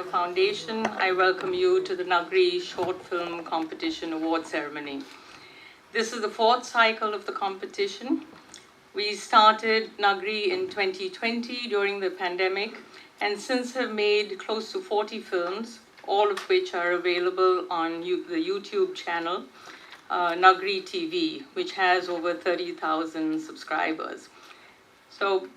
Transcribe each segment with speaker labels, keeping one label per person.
Speaker 1: your foundation, I welcome you to the Nagari Short Film Competition Award Ceremony. This is the fourth cycle of the competition. We started Nagari in 2020 during the pandemic, and since have made close to 40 films, all of which are available on the YouTube channel, NagariTV, which has over 30,000 subscribers. So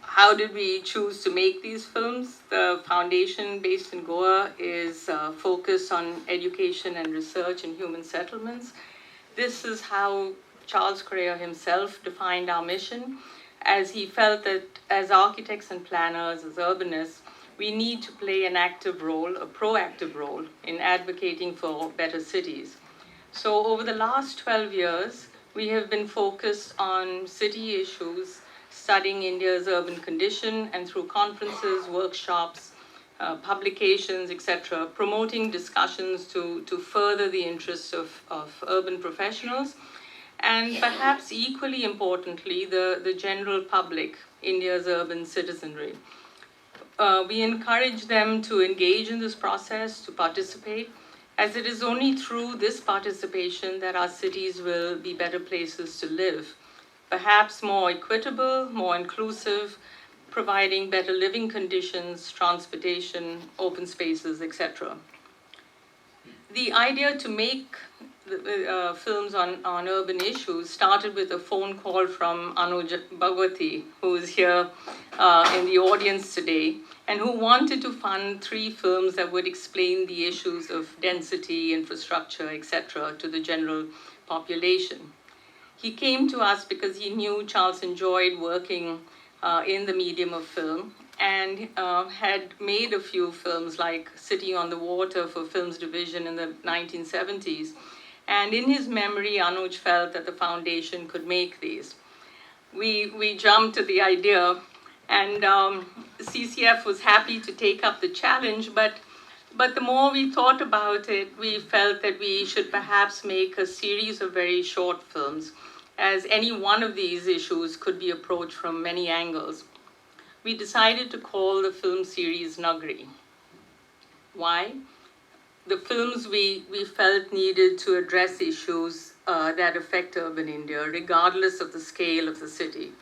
Speaker 1: how did we choose to make these films? The foundation based in Goa is focused on education and research in human settlements. This is how Charles Correa himself defined our mission, as he felt that as architects and planners, as urbanists, we need to play an active role, a proactive role, in advocating for better cities. So over the last 12 years, we have been focused on city issues, studying India's urban condition, and through conferences, workshops, publications, etc., promoting discussions to further the interests of urban professionals, and perhaps equally importantly, the general public, India's urban citizenry. We encourage them to engage in this process, to participate, as it is only through this participation that our cities will be better places to live, perhaps more equitable, more inclusive, providing better living conditions, transportation, open spaces, etc. The idea to make films on urban issues started with a phone call from Anuj Bhagwati, who is here in the audience today, and who wanted to fund 3 films that would explain the issues of density, infrastructure, etc. to the general population. He came to us because he knew Charles enjoyed working in the medium of film, and had made a few films like City on the Water for Films Division in the 1970s. And in his memory, Anuj felt that the foundation could make these. We jumped to the idea, and CCF was happy to take up the challenge, but the more we thought about it, we felt that we should perhaps make a series of very short films, as any one of these issues could be approached from many angles. We decided to call the film series Nagari. Why? The films we felt needed to address issues that affect urban India, regardless of the scale of the city.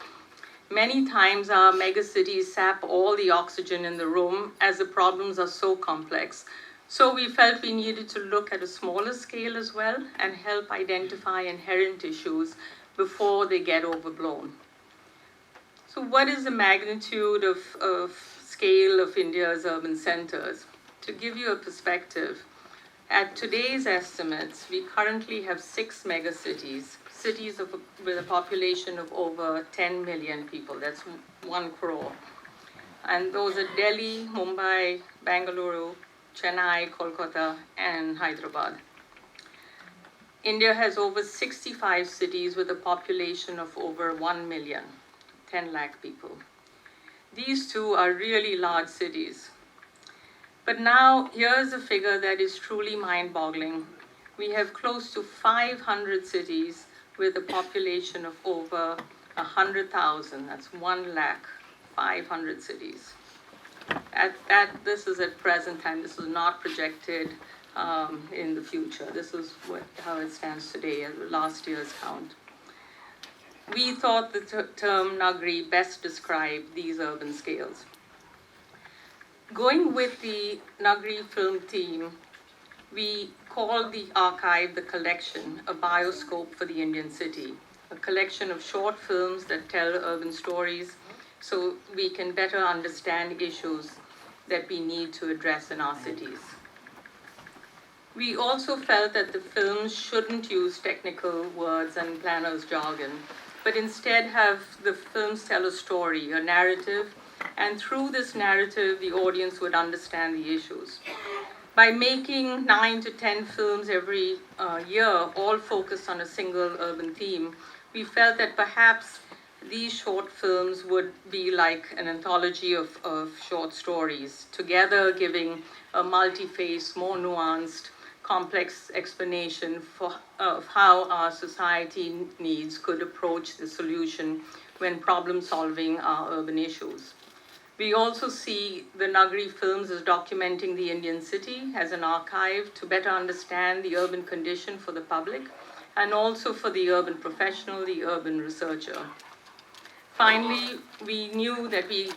Speaker 1: Many times our megacities sap all the oxygen in the room, as the problems are so complex. So we felt we needed to look at a smaller scale as well and help identify inherent issues before they get overblown. So what is the magnitude of scale of India's urban centers? To give you a perspective, at today's estimates, we currently have 6 megacities, cities with a population of over 10 million people. That's 1 crore. And those are Delhi, Mumbai, Bengaluru, Chennai, Kolkata, and Hyderabad. India has over 65 cities with a population of over 1 million, 10 lakh people. These 2 are really large cities. But now, here's a figure that is truly mind-boggling. We have close to 500 cities with a population of over 100,000. That's 1 lakh, 500 cities. This is at present time. This is not projected in the future. This is how it stands today, at last year's count. We thought the term Nagari best described these urban scales. Going with the Nagari film theme, we called the archive, the collection, a bioscope for the Indian city, a collection of short films that tell urban stories so we can better understand issues that we need to address in our cities. We also felt that the films shouldn't use technical words and planners' jargon, but instead have the films tell a story, a narrative, and through this narrative, the audience would understand the issues. By making 9 to 10 films every year, all focused on a single urban theme, we felt that perhaps these short films would be like an anthology of short stories, together giving a multi-faced, more nuanced, complex explanation of how our society needs could approach the solution when problem solving our urban issues. We also see the Nagari films as documenting the Indian city as an archive to better understand the urban condition for the public and also for the urban professional, the urban researcher. Finally, we knew that we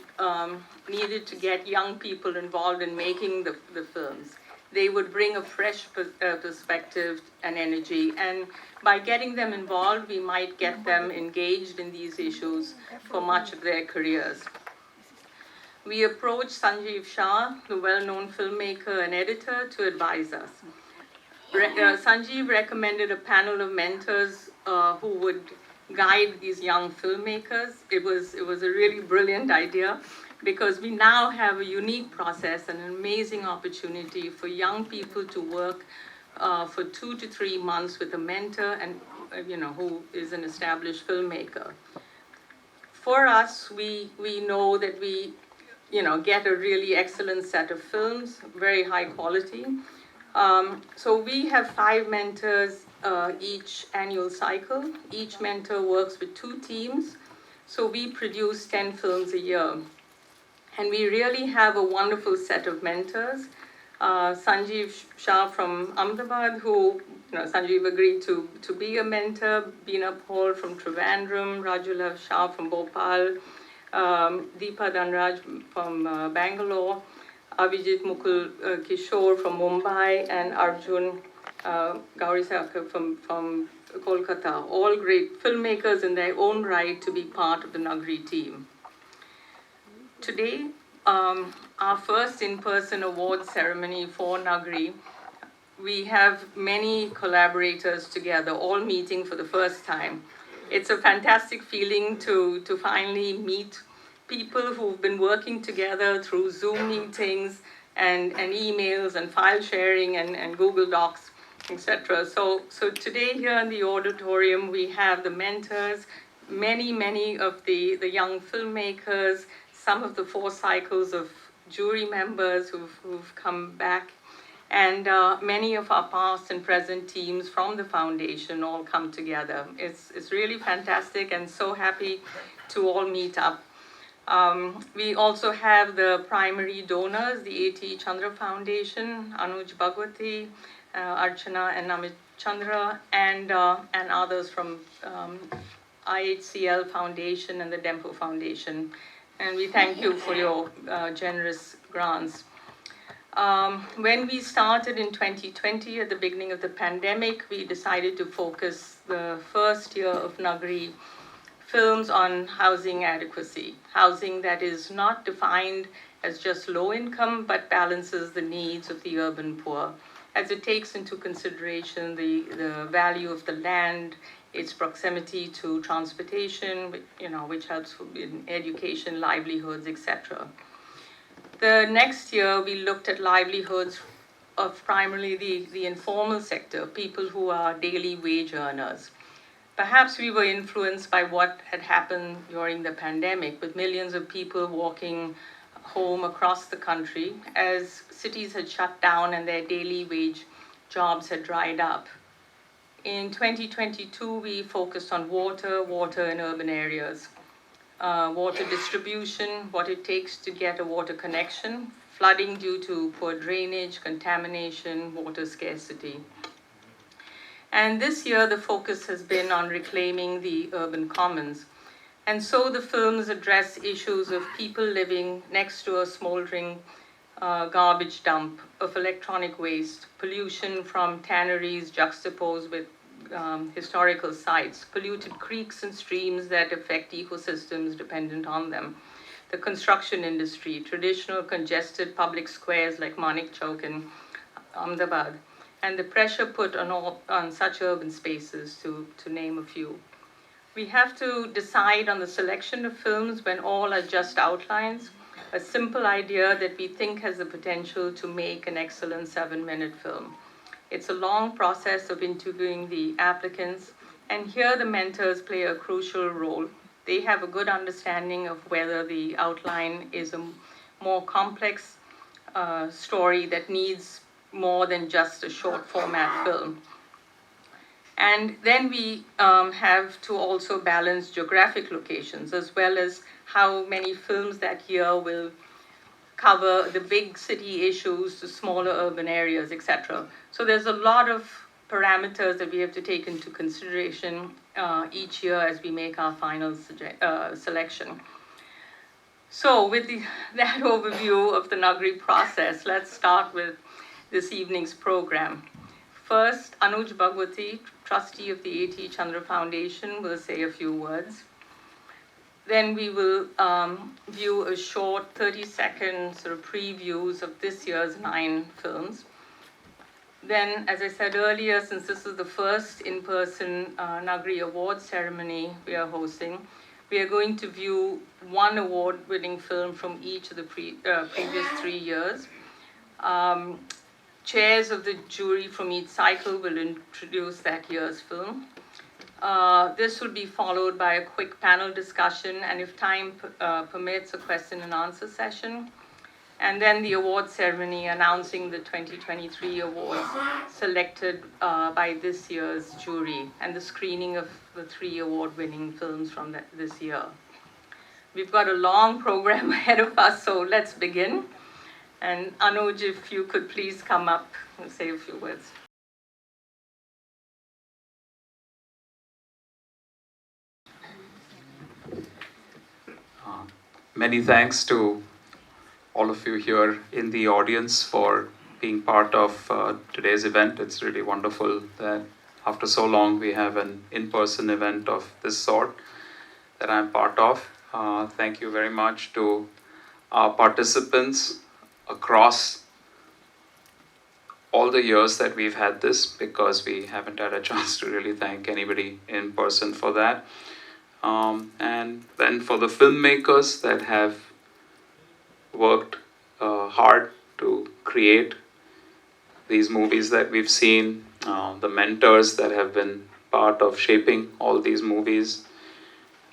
Speaker 1: needed to get young people involved in making the films. They would bring a fresh perspective and energy, and by getting them involved, we might get them engaged in these issues for much of their careers. We approached Sanjeev Shah, the well-known filmmaker and editor, to advise us. Sanjeev recommended a panel of mentors who would guide these young filmmakers. It was a really brilliant idea because we now have a unique process and an amazing opportunity for young people to work for 2 to 3 months with a mentor and who is an established filmmaker. For us, we know that we get a really excellent set of films, very high quality. So we have 5 mentors each annual cycle. Each mentor works with 2 teams. So we produce 10 films a year. And we really have a wonderful set of mentors. Sanjeev Shah from Ahmedabad, who Sanjeev agreed to be a mentor. Beena Paul from Trivandrum, Rajula Shah from Bhopal, Deepa Dhanraj from Bangalore, Avijit Mukul Kishore from Mumbai, and Arjun Gauri Sakar from Kolkata. All great filmmakers in their own right to be part of the Nagari team. Today, our first in-person award ceremony for Nagari, we have many collaborators together, all meeting for the first time. It's a fantastic feeling to finally meet people who've been working together through Zoom meetings and emails and file sharing and Google Docs, etc. So today here in the auditorium, we have the mentors, many of the young filmmakers, some of the 4 cycles of jury members who've come back, and many of our past and present teams from the foundation all come together. It's really fantastic and so happy to all meet up. We also have the primary donors, the A.T. Chandra Foundation, Anuj Bhagwati, Archana and Namit Chandra, and others from IHCL Foundation and the Dempo Foundation. And we thank you for your generous grants. When we started in 2020, at the beginning of the pandemic, we decided to focus the first year of Nagari films on housing adequacy, housing that is not defined as just low income, but balances the needs of the urban poor, as it takes into consideration the value of the land, its proximity to transportation, which helps in education, livelihoods, etc. The next year, we looked at livelihoods of primarily the informal sector, people who are daily wage earners. Perhaps we were influenced by what had happened during the pandemic, with millions of people walking home across the country as cities had shut down and their daily wage jobs had dried up. In 2022, we focused on water in urban areas, water distribution, what it takes to get a water connection, flooding due to poor drainage, contamination, water scarcity. And this year, the focus has been on reclaiming the urban commons. And so the films address issues of people living next to a smoldering garbage dump of electronic waste, pollution from tanneries juxtaposed with historical sites, polluted creeks and streams that affect ecosystems dependent on them, the construction industry, traditional congested public squares like Manik Chowk in Ahmedabad, and the pressure put on such urban spaces, to name a few. We have to decide on the selection of films when all are just outlines, a simple idea that we think has the potential to make an excellent 7-minute film. It's a long process of interviewing the applicants, and here the mentors play a crucial role. They have a good understanding of whether the outline is a more complex story that needs more than just a short format film. And then we have to also balance geographic locations as well as how many films that year will cover the big city issues, the smaller urban areas, etc. So there's a lot of parameters that we have to take into consideration each year as we make our final selection. So with that overview of the Nagari process, let's start with this evening's program. First, Anuj Bhagwati, trustee of the A.T. Chandra Foundation, will say a few words. Then we will view a short 30-second sort of previews of this year's 9 films. Then, as I said earlier, since this is the first in-person Nagari Award ceremony we are hosting, we are going to view one award-winning film from each of the previous 3 years. Chairs of the jury from each cycle will introduce that year's film. This will be followed by a quick panel discussion, and if time permits, a question and answer session. And then the award ceremony announcing the 2023 awards selected by this year's jury, and the screening of the 3 award-winning films from this year. We've got a long program ahead of us, so let's begin. And Anuj, if you could please come up and say a few words.
Speaker 2: Many thanks to all of you here in the audience for being part of today's event. It's really wonderful that after so long we have an in-person event of this sort that I'm part of. Thank you very much to our participants across all the years that we've had this, because we haven't had a chance to really thank anybody in person for that. And then for the filmmakers that have worked hard to create these movies that we've seen, the mentors that have been part of shaping all these movies,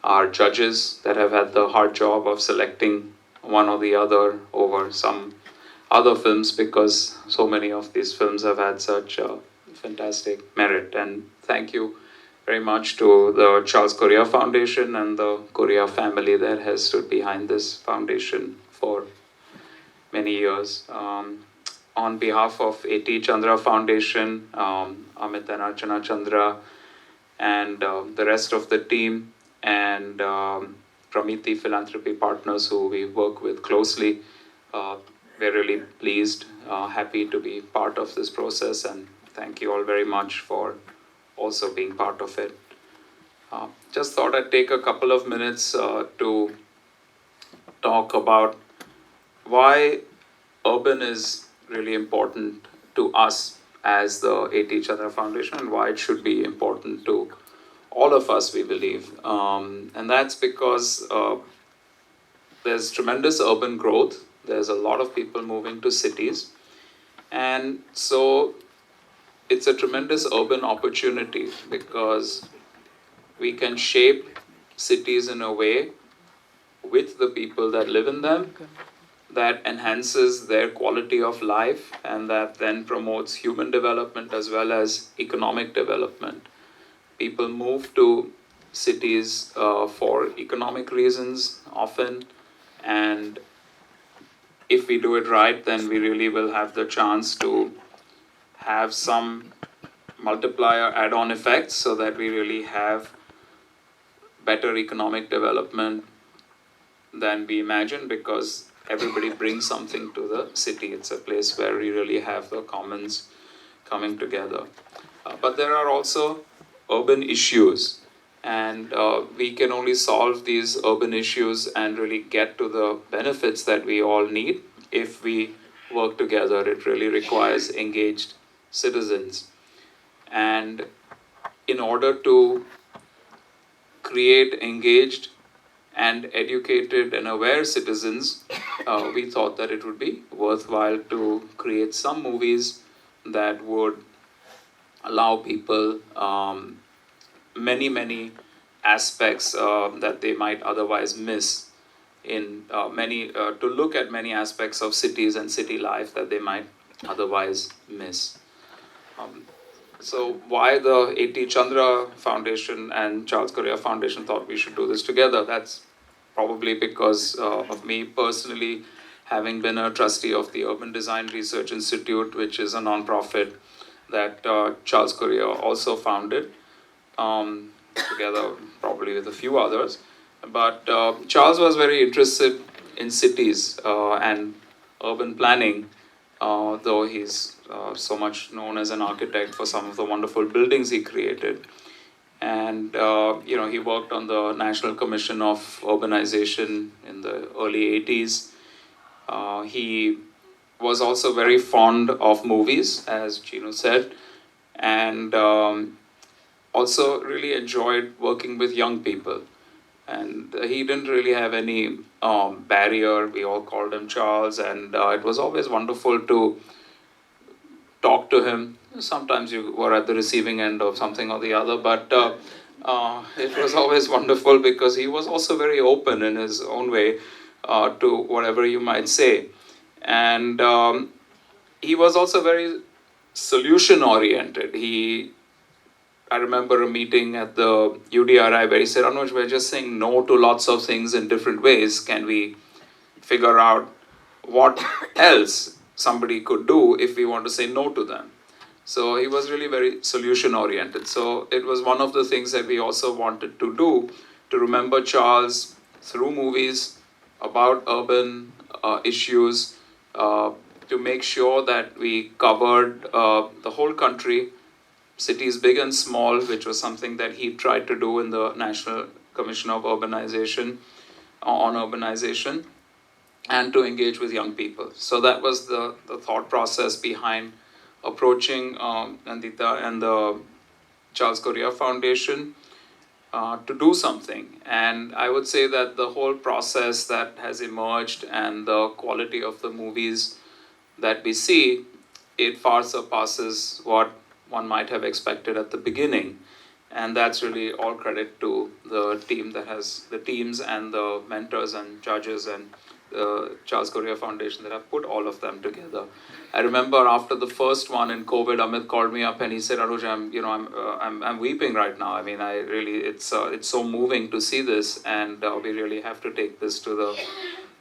Speaker 2: our judges that have had the hard job of selecting one or the other over some other films, because so many of these films have had such fantastic merit. And thank you very much to the Charles Correa Foundation and the Correa family that has stood behind this foundation for many years. On behalf of A.T. Chandra Foundation, Amit and Archana Chandra, and the rest of the team, and Pramiti Philanthropy Partners, who we work with closely, we're really pleased, happy to be part of this process, and thank you all very much for also being part of it. Just thought I'd take a couple of minutes to talk about why urban is really important to us as the A.T. Chandra Foundation, and why it should be important to all of us, we believe. And that's because there's tremendous urban growth. There's a lot of people moving to cities. And so it's a tremendous urban opportunity, because we can shape cities in a way with the people that live in them that enhances their quality of life, and that then promotes human development as well as economic development. People move to cities for economic reasons often, and if we do it right, then we really will have the chance to have some multiplier add-on effects, so that we really have better economic development than we imagine, because everybody brings something to the city. It's a place where we really have the commons coming together. But there are also urban issues, and we can only solve these urban issues and really get to the benefits that we all need if we work together. It really requires engaged citizens. And in order to create engaged and educated and aware citizens, we thought that it would be worthwhile to create some movies that would allow people many aspects that they might otherwise miss in to look at many aspects of cities and city life that they might otherwise miss. So why the A.T. Chandra Foundation and Charles Correa Foundation thought we should do this together? That's probably because of me personally having been a trustee of the Urban Design Research Institute, which is a non-profit that Charles Correa also founded, together probably with a few others. But Charles was very interested in cities and urban planning, though he's so much known as an architect for some of the wonderful buildings he created. And he worked on the National Commission of Urbanization in the early 80s. He was also very fond of movies, as Chino said, and also really enjoyed working with young people. And he didn't really have any barrier. We all called him Charles, and it was always wonderful to talk to him. Sometimes you were at the receiving end of something or the other, but it was always wonderful because he was also very open in his own way to whatever you might say. And he was also very solution oriented. I remember a meeting at the UDRI where he said, Anuj, we're just saying no to lots of things in different ways. Can we figure out what else somebody could do if we want to say no to them? So he was really very solution oriented. So it was one of the things that we also wanted to do, to remember Charles through movies about urban issues, to make sure that we covered the whole country, cities big and small, which was something that he tried to do in the National Commission of Urbanization, on urbanization, and to engage with young people. So that was the thought process behind approaching Nandita and the Charles Correa Foundation to do something. And I would say that the whole process that has emerged and the quality of the movies that we see, it far surpasses what one might have expected at the beginning. And that's really all credit to the team that has the teams and the mentors and judges and the Charles Correa Foundation that have put all of them together. I remember after the first one in COVID, Amit called me up and he said, Anuj, I'm weeping right now. I mean, it's so moving to see this, and we really have to take this to the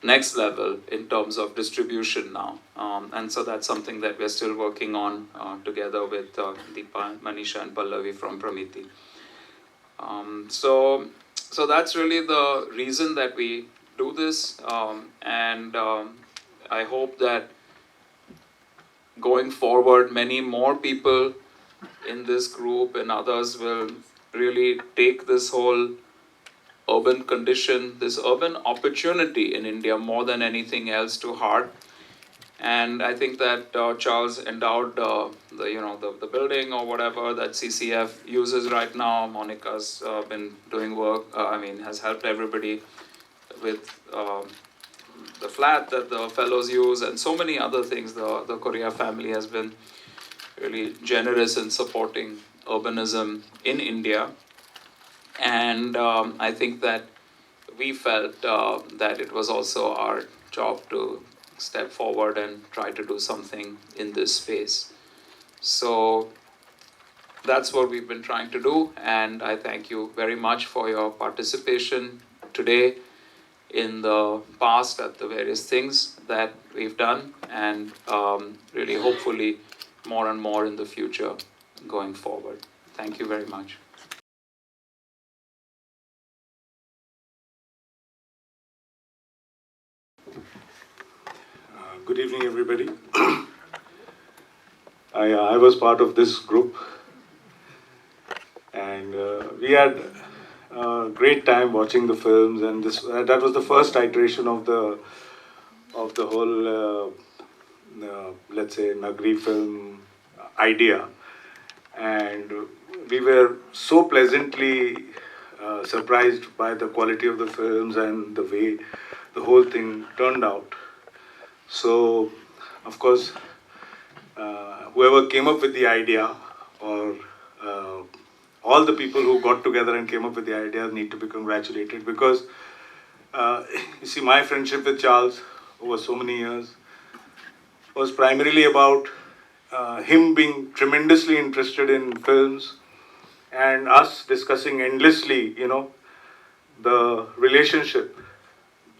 Speaker 2: next level in terms of distribution now. And so that's something that we're still working on together with Deepa, Manisha and Pallavi from Pramiti. So that's really the reason that we do this, and I hope that going forward many more people in this group and others will really take this whole urban condition, this urban opportunity in India more than anything else to heart. And I think that Charles endowed the building or whatever that CCF uses right now. Monica's been doing work, has helped everybody with the flat that the fellows use and so many other things. The Correa family has been really generous in supporting urbanism in India. And I think that we felt that it was also our job to step forward and try to do something in this space. So that's what we've been trying to do, and I thank you very much for your participation today, in the past, at the various things that we've done, and really hopefully more and more in the future going forward. Thank you very much.
Speaker 3: Good evening, everybody. I was part of this group, and we had a great time watching the films, and that was the first iteration of the whole let's say Nagari film idea, and we were so pleasantly surprised by the quality of the films and the way the whole thing turned out. So, of course, whoever came up with the idea, or all the people who got together and came up with the idea, need to be congratulated, because you see, my friendship with Charles over so many years was primarily about him being tremendously interested in films and us discussing endlessly, the relationship,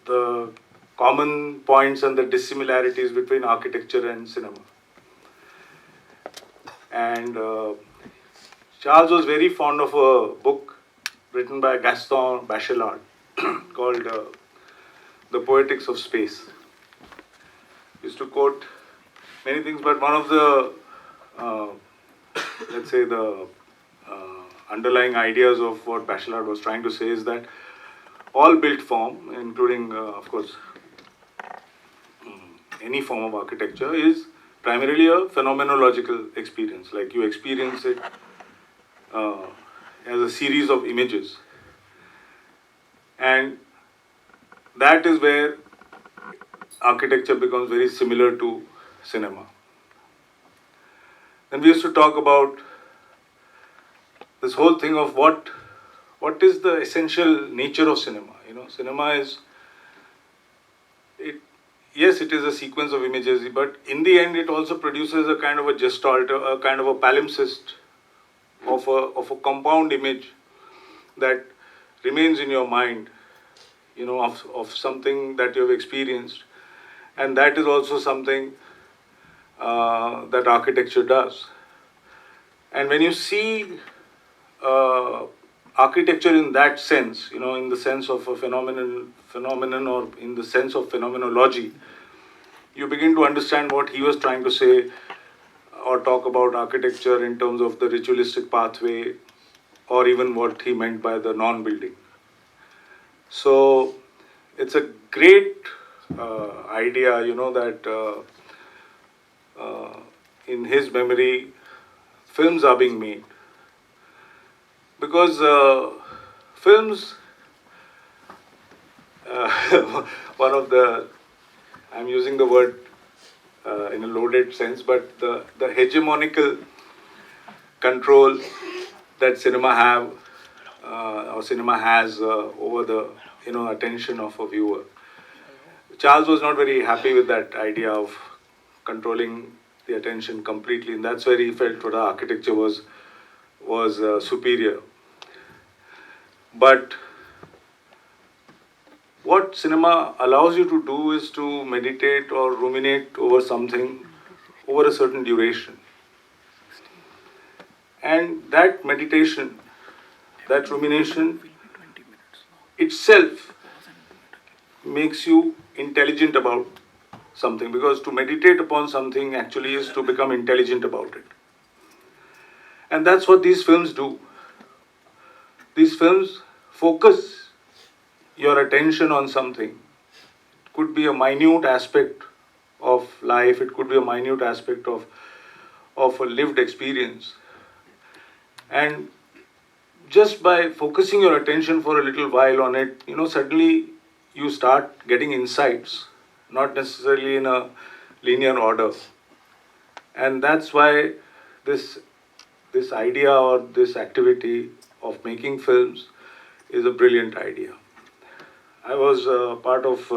Speaker 3: the common points and the dissimilarities between architecture and cinema. And Charles was very fond of a book written by Gaston Bachelard called The Poetics of Space. He used to quote many things, but one of the, let's say, the underlying ideas of what Bachelard was trying to say is that all built form, including, of course, any form of architecture, is primarily a phenomenological experience. Like you experience it as a series of images. And that is where architecture becomes very similar to cinema. Then we used to talk about this whole thing of what is the essential nature of cinema. Cinema is, yes, it is a sequence of images, but in the end it also produces a kind of a gestalt, a kind of a palimpsest of a compound image that remains in your mind, of something that you have experienced. And that is also something that architecture does. And when you see architecture in that sense, in the sense of a phenomenon or in the sense of phenomenology, you begin to understand what he was trying to say or talk about architecture in terms of the ritualistic pathway, or even what he meant by the non-building. So it's a great idea, that in his memory, films are being made. Because films, one of the, I'm using the word in a loaded sense, but the hegemonical control that cinema have or cinema has over the attention of a viewer. Charles was not very happy with that idea of controlling the attention completely, and that's where he felt that architecture was superior. But what cinema allows you to do is to meditate or ruminate over something over a certain duration. And that meditation, that rumination itself makes you intelligent about something, because to meditate upon something actually is to become intelligent about it. And that's what these films do. These films focus your attention on something. It could be a minute aspect of life, it could be a minute aspect of a lived experience. And just by focusing your attention for a little while on it, suddenly you start getting insights, not necessarily in a linear order. And that's why this idea or this activity of making films is a brilliant idea. I was part of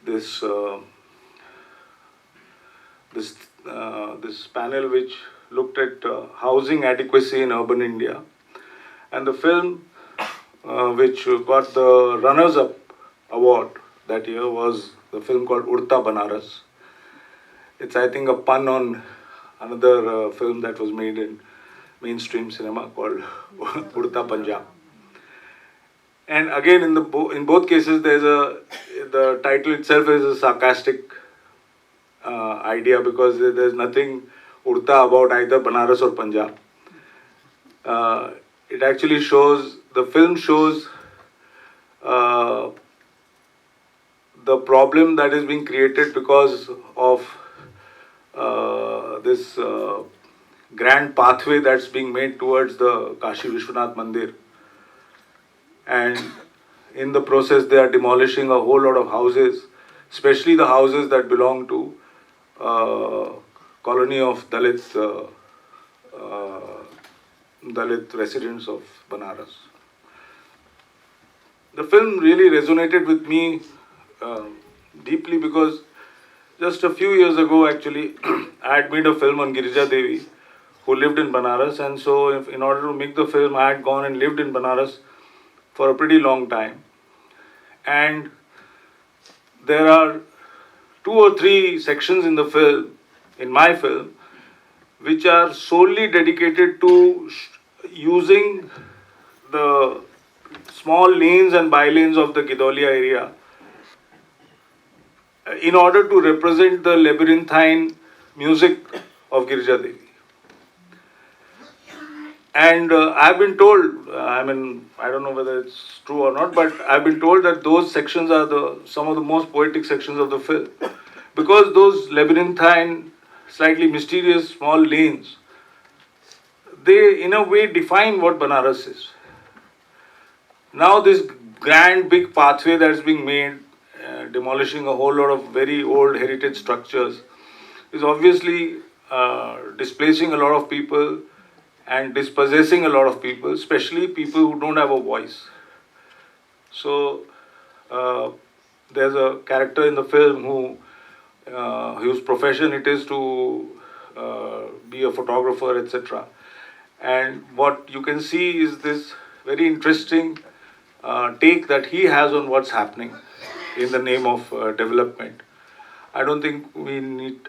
Speaker 3: this panel which looked at housing adequacy in urban India, and the film which got the runners-up award that year was the film called Udta Banaras. It's, I think, a pun on another film that was made in mainstream cinema called Udta Punjab. And again, in both cases, the title itself is a sarcastic idea, because there's nothing Udta about either Banaras or Punjab. It actually shows, the film shows the problem that is being created because of this grand pathway that's being made towards the Kashi Vishwanath Mandir. And in the process, they are demolishing a whole lot of houses, especially the houses that belong to colony of Dalit residents of Banaras. The film really resonated with me deeply, because just a few years ago, actually, I had made a film on Girija Devi, who lived in Banaras, and so in order to make the film, I had gone and lived in Banaras for a pretty long time. And there are 2 or 3 sections in the film, in my film, which are solely dedicated to using the small lanes and by-lanes of the Gidolia area in order to represent the labyrinthine music of Girija Devi. And I've been told, I don't know whether it's true or not, but I've been told that those sections are some of the most poetic sections of the film. Because those labyrinthine, slightly mysterious small lanes, they in a way define what Banaras is. Now this grand big pathway that's being made, demolishing a whole lot of very old heritage structures, is obviously displacing a lot of people and dispossessing a lot of people, especially people who don't have a voice. So there's a character in the film whose profession it is to be a photographer, etc. And what you can see is this very interesting take that he has on what's happening in the name of development. I don't think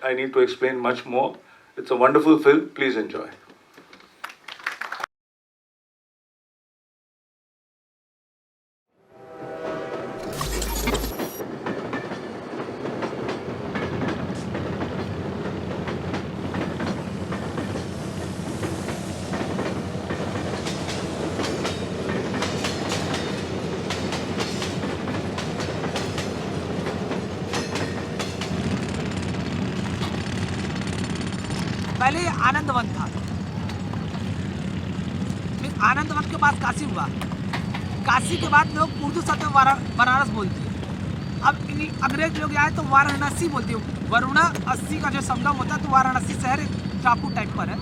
Speaker 3: I need to explain much more. It's a wonderful film. Please enjoy.
Speaker 4: पहले ये आनंदवन था, फिर आनंदवन के बाद काशी हुआ, काशी के बाद लोग उर्दू शब्द बनारस बोलते हैं। अब अंग्रेज लोग आए तो वाराणसी बोलते हैं। वाराणसी का जो संगम होता है तो वाराणसी शहर एक टापू टाइप पर है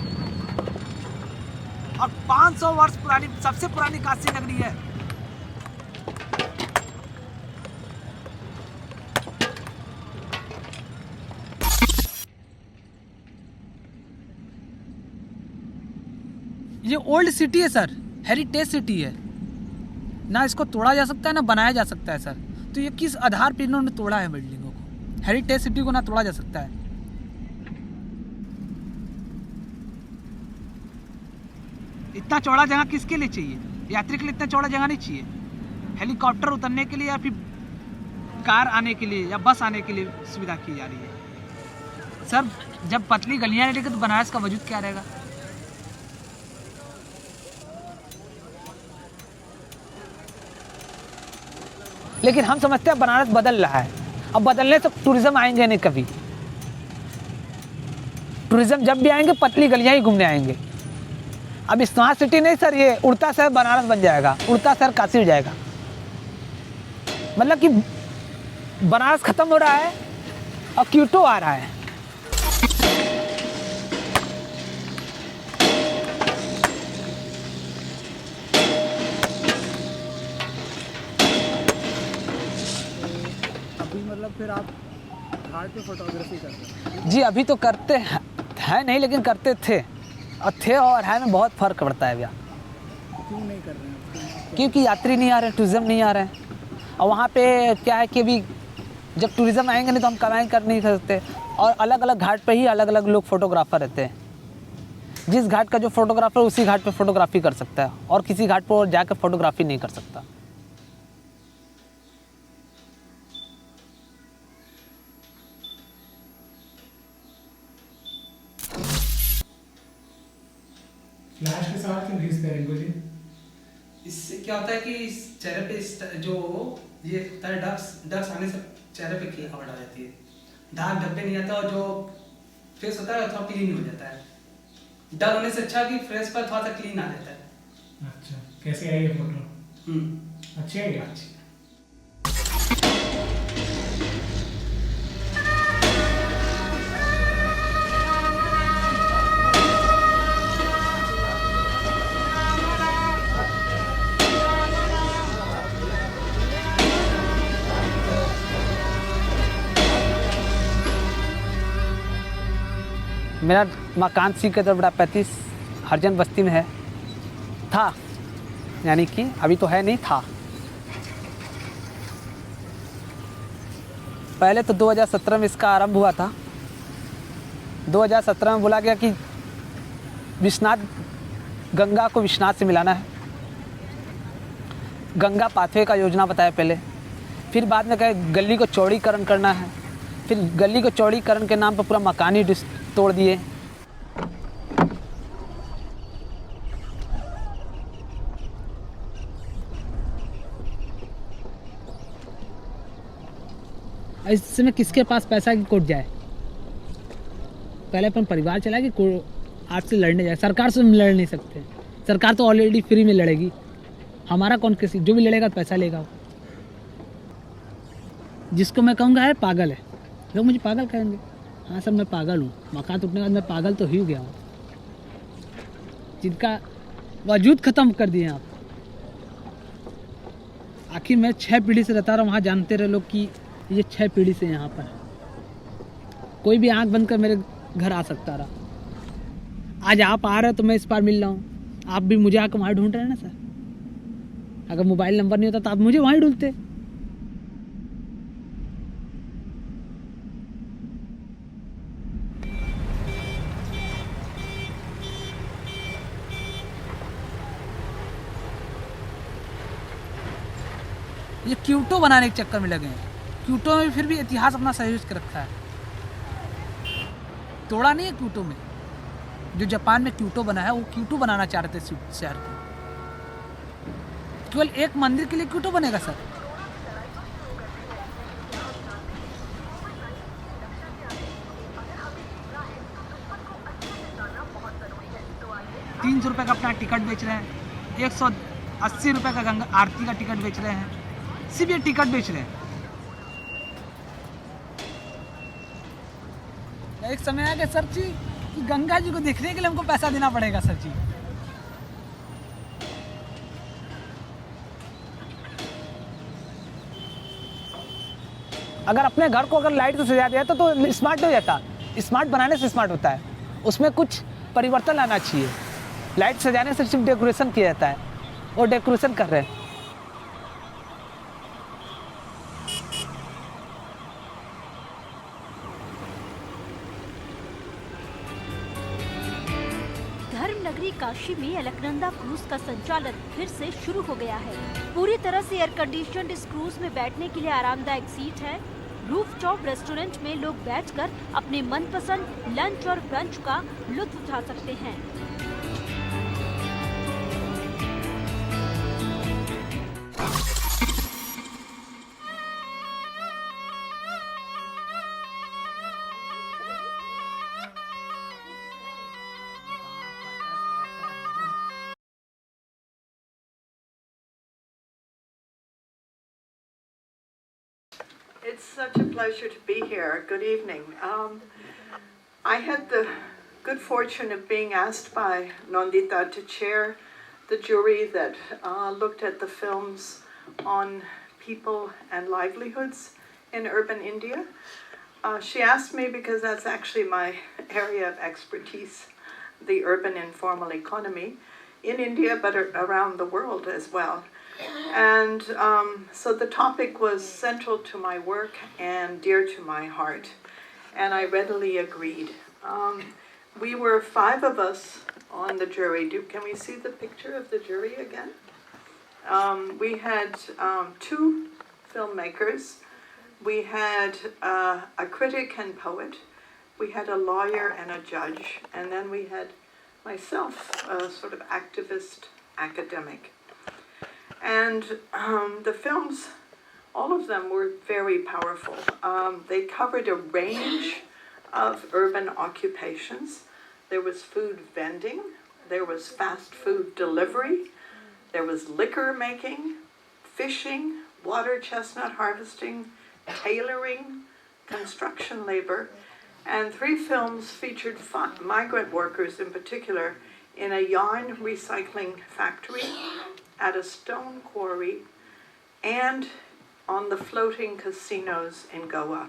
Speaker 4: और 500 वर्ष पुरानी सबसे पुरानी काशी नगरी है। ये ओल्ड सिटी है सर, हेरिटेज सिटी है, ना इसको तोड़ा जा सकता है ना बनाया जा सकता है सर। तो ये किस आधार पर इन्होंने तोड़ा है बिल्डिंगों को? हेरिटेज सिटी को ना तोड़ा जा सकता है। इतना चौड़ा जगह किसके लिए चाहिए? यात्री के लिए इतना चौड़ा जगह नहीं चाहिए। हेलीकॉप्टर उतरने के लिए या फिर कार आने के लिए या बस आने के लिए सुविधा की जा रही है सर। जब पतली गलियां रहेगी तो बनारस का वजूद क्या रहेगा? लेकिन हम समझते हैं बनारस बदल रहा है। अब बदलने से टूरिज्म आएंगे नहीं कभी। टूरिज्म जब भी आएंगे पतली गलियां ही घूमने आएंगे। अब स्मार्ट सिटी नहीं सर, ये उड़ता शहर बनारस बन जाएगा, उड़ता शहर काशी हो जाएगा। मतलब कि बनारस खत्म हो रहा है और क्यूटो आ रहा है। मतलब फिर आप घाट पे फोटोग्राफी करते हैं? जी अभी तो करते हैं नहीं, लेकिन करते थे और है में बहुत फ़र्क पड़ता है भैया। क्यों नहीं कर रहे हैं? क्योंकि यात्री नहीं आ रहे, टूरिज़्म नहीं आ रहे हैं। और वहाँ पे क्या है कि अभी जब टूरिज़्म आएंगे नहीं तो हम कमाई कर नहीं सकते। और अलग अलग घाट पे ही अलग अलग लोग फोटोग्राफर रहते हैं। जिस घाट का जो फोटोग्राफर उसी घाट पे फोटोग्राफी कर सकता है और किसी घाट पर जाकर फोटोग्राफी नहीं कर सकता।
Speaker 5: फ्लैश के साथ क्यों खींचते हैं इनको जी?
Speaker 4: इससे क्या होता है कि इस चेहरे पे जो ये होता है डस्ट आने से चेहरे पे खिलावट आ जाती है, दाग धब्बे नहीं आता और जो फेस होता है थोड़ा क्लीन हो जाता है। डर होने से अच्छा कि फेस पर थोड़ा सा क्लीन आ जाता है।
Speaker 5: अच्छा, कैसे आई ये फोटो? अच्छी है क्या? अच्छी।
Speaker 4: मेरा मकान सी के तरफ 35 हरजन बस्ती में है, था, यानी कि अभी तो है नहीं, था। पहले तो 2017 में इसका आरंभ हुआ था। 2017 में बोला गया कि विश्वनाथ, गंगा को विश्वनाथ से मिलाना है। गंगा पाथवे का योजना बताया पहले, फिर बाद में कहे गली को चौड़ीकरण करना है, फिर गली को चौड़ीकरण के नाम पर पूरा मकान ही तोड़ दिए। इस समय किसके पास पैसा की कोर्ट जाए? पहले अपन परिवार चला कि आपसे लड़ने जाए। सरकार से हम लड़ नहीं सकते, सरकार तो ऑलरेडी फ्री में लड़ेगी। हमारा कौन किसी, जो भी लड़ेगा पैसा लेगा। जिसको मैं कहूँगा है पागल है, लोग मुझे पागल कहेंगे। हाँ सर, मैं पागल हूँ। मकान टूटने के बाद मैं पागल तो ही गया हूँ। जिनका वजूद ख़त्म कर दिए आप। आखिर मैं 6 पीढ़ी से रहता रहा वहाँ, जानते रहे लोग कि ये 6 पीढ़ी से यहाँ पर है। कोई भी आंख बंद कर मेरे घर आ सकता रहा। आज आप आ रहे हो तो मैं इस बार मिल रहा हूँ, आप भी मुझे आकर वहाँ ढूंढ रहे हैं ना सर। अगर मोबाइल नंबर नहीं होता तो आप मुझे वहीं ढूंढते। ये क्यूटो बनाने के चक्कर में लगे हैं। क्यूटो में फिर भी इतिहास अपना सहयोग कर रखा है। तोड़ा नहीं है क्यूटो में। जो जापान में क्यूटो बना है, वो क्यूटो बनाना चाह रहे थे शहर को। केवल एक मंदिर के लिए क्यूटो बनेगा सर? ₹300 का अपना टिकट बेच रहे हैं, 180 रुपये का गंगा आरती का टिकट बेच रहे हैं। सिर्फ ये टिकट बेच रहे हैं। एक समय आ गया सर जी कि गंगा जी को देखने के लिए हमको पैसा देना पड़ेगा सर जी। अगर अपने घर को अगर लाइट से सजा दिया तो स्मार्ट नहीं हो जाता। स्मार्ट बनाने से स्मार्ट होता है, उसमें कुछ परिवर्तन लाना चाहिए। लाइट सजाने से सिर्फ डेकोरेशन किया जाता है, और डेकोरेशन कर रहे हैं।
Speaker 6: नगरी काशी में अलकनंदा क्रूज का संचालन फिर से शुरू हो गया है। पूरी तरह से एयर कंडीशनड इस क्रूज में बैठने के लिए आरामदायक सीट है। रूफटॉप रेस्टोरेंट में लोग बैठकर अपने मनपसंद लंच और ब्रंच का लुत्फ उठा सकते हैं।
Speaker 7: It's such a pleasure to be here. Good evening. I had the good fortune of being asked by Nandita to chair the jury that looked at the films on people and livelihoods in urban India. She asked me because that's actually my area of expertise, the urban informal economy in India, but around the world as well. And so the topic was central to my work and dear to my heart, and I readily agreed. We were 5 of us on the jury. Can we see the picture of the jury again? We had 2 filmmakers. We had a critic and poet. We had a lawyer and a judge. And then we had myself, a sort of activist academic. And the films, all of them were very powerful. They covered a range of urban occupations. There was food vending, there was fast food delivery, there was liquor making, fishing, water chestnut harvesting, tailoring, construction labor, and 3 films featured migrant workers in particular in a yarn recycling factory, at a stone quarry, and on the floating casinos in Goa.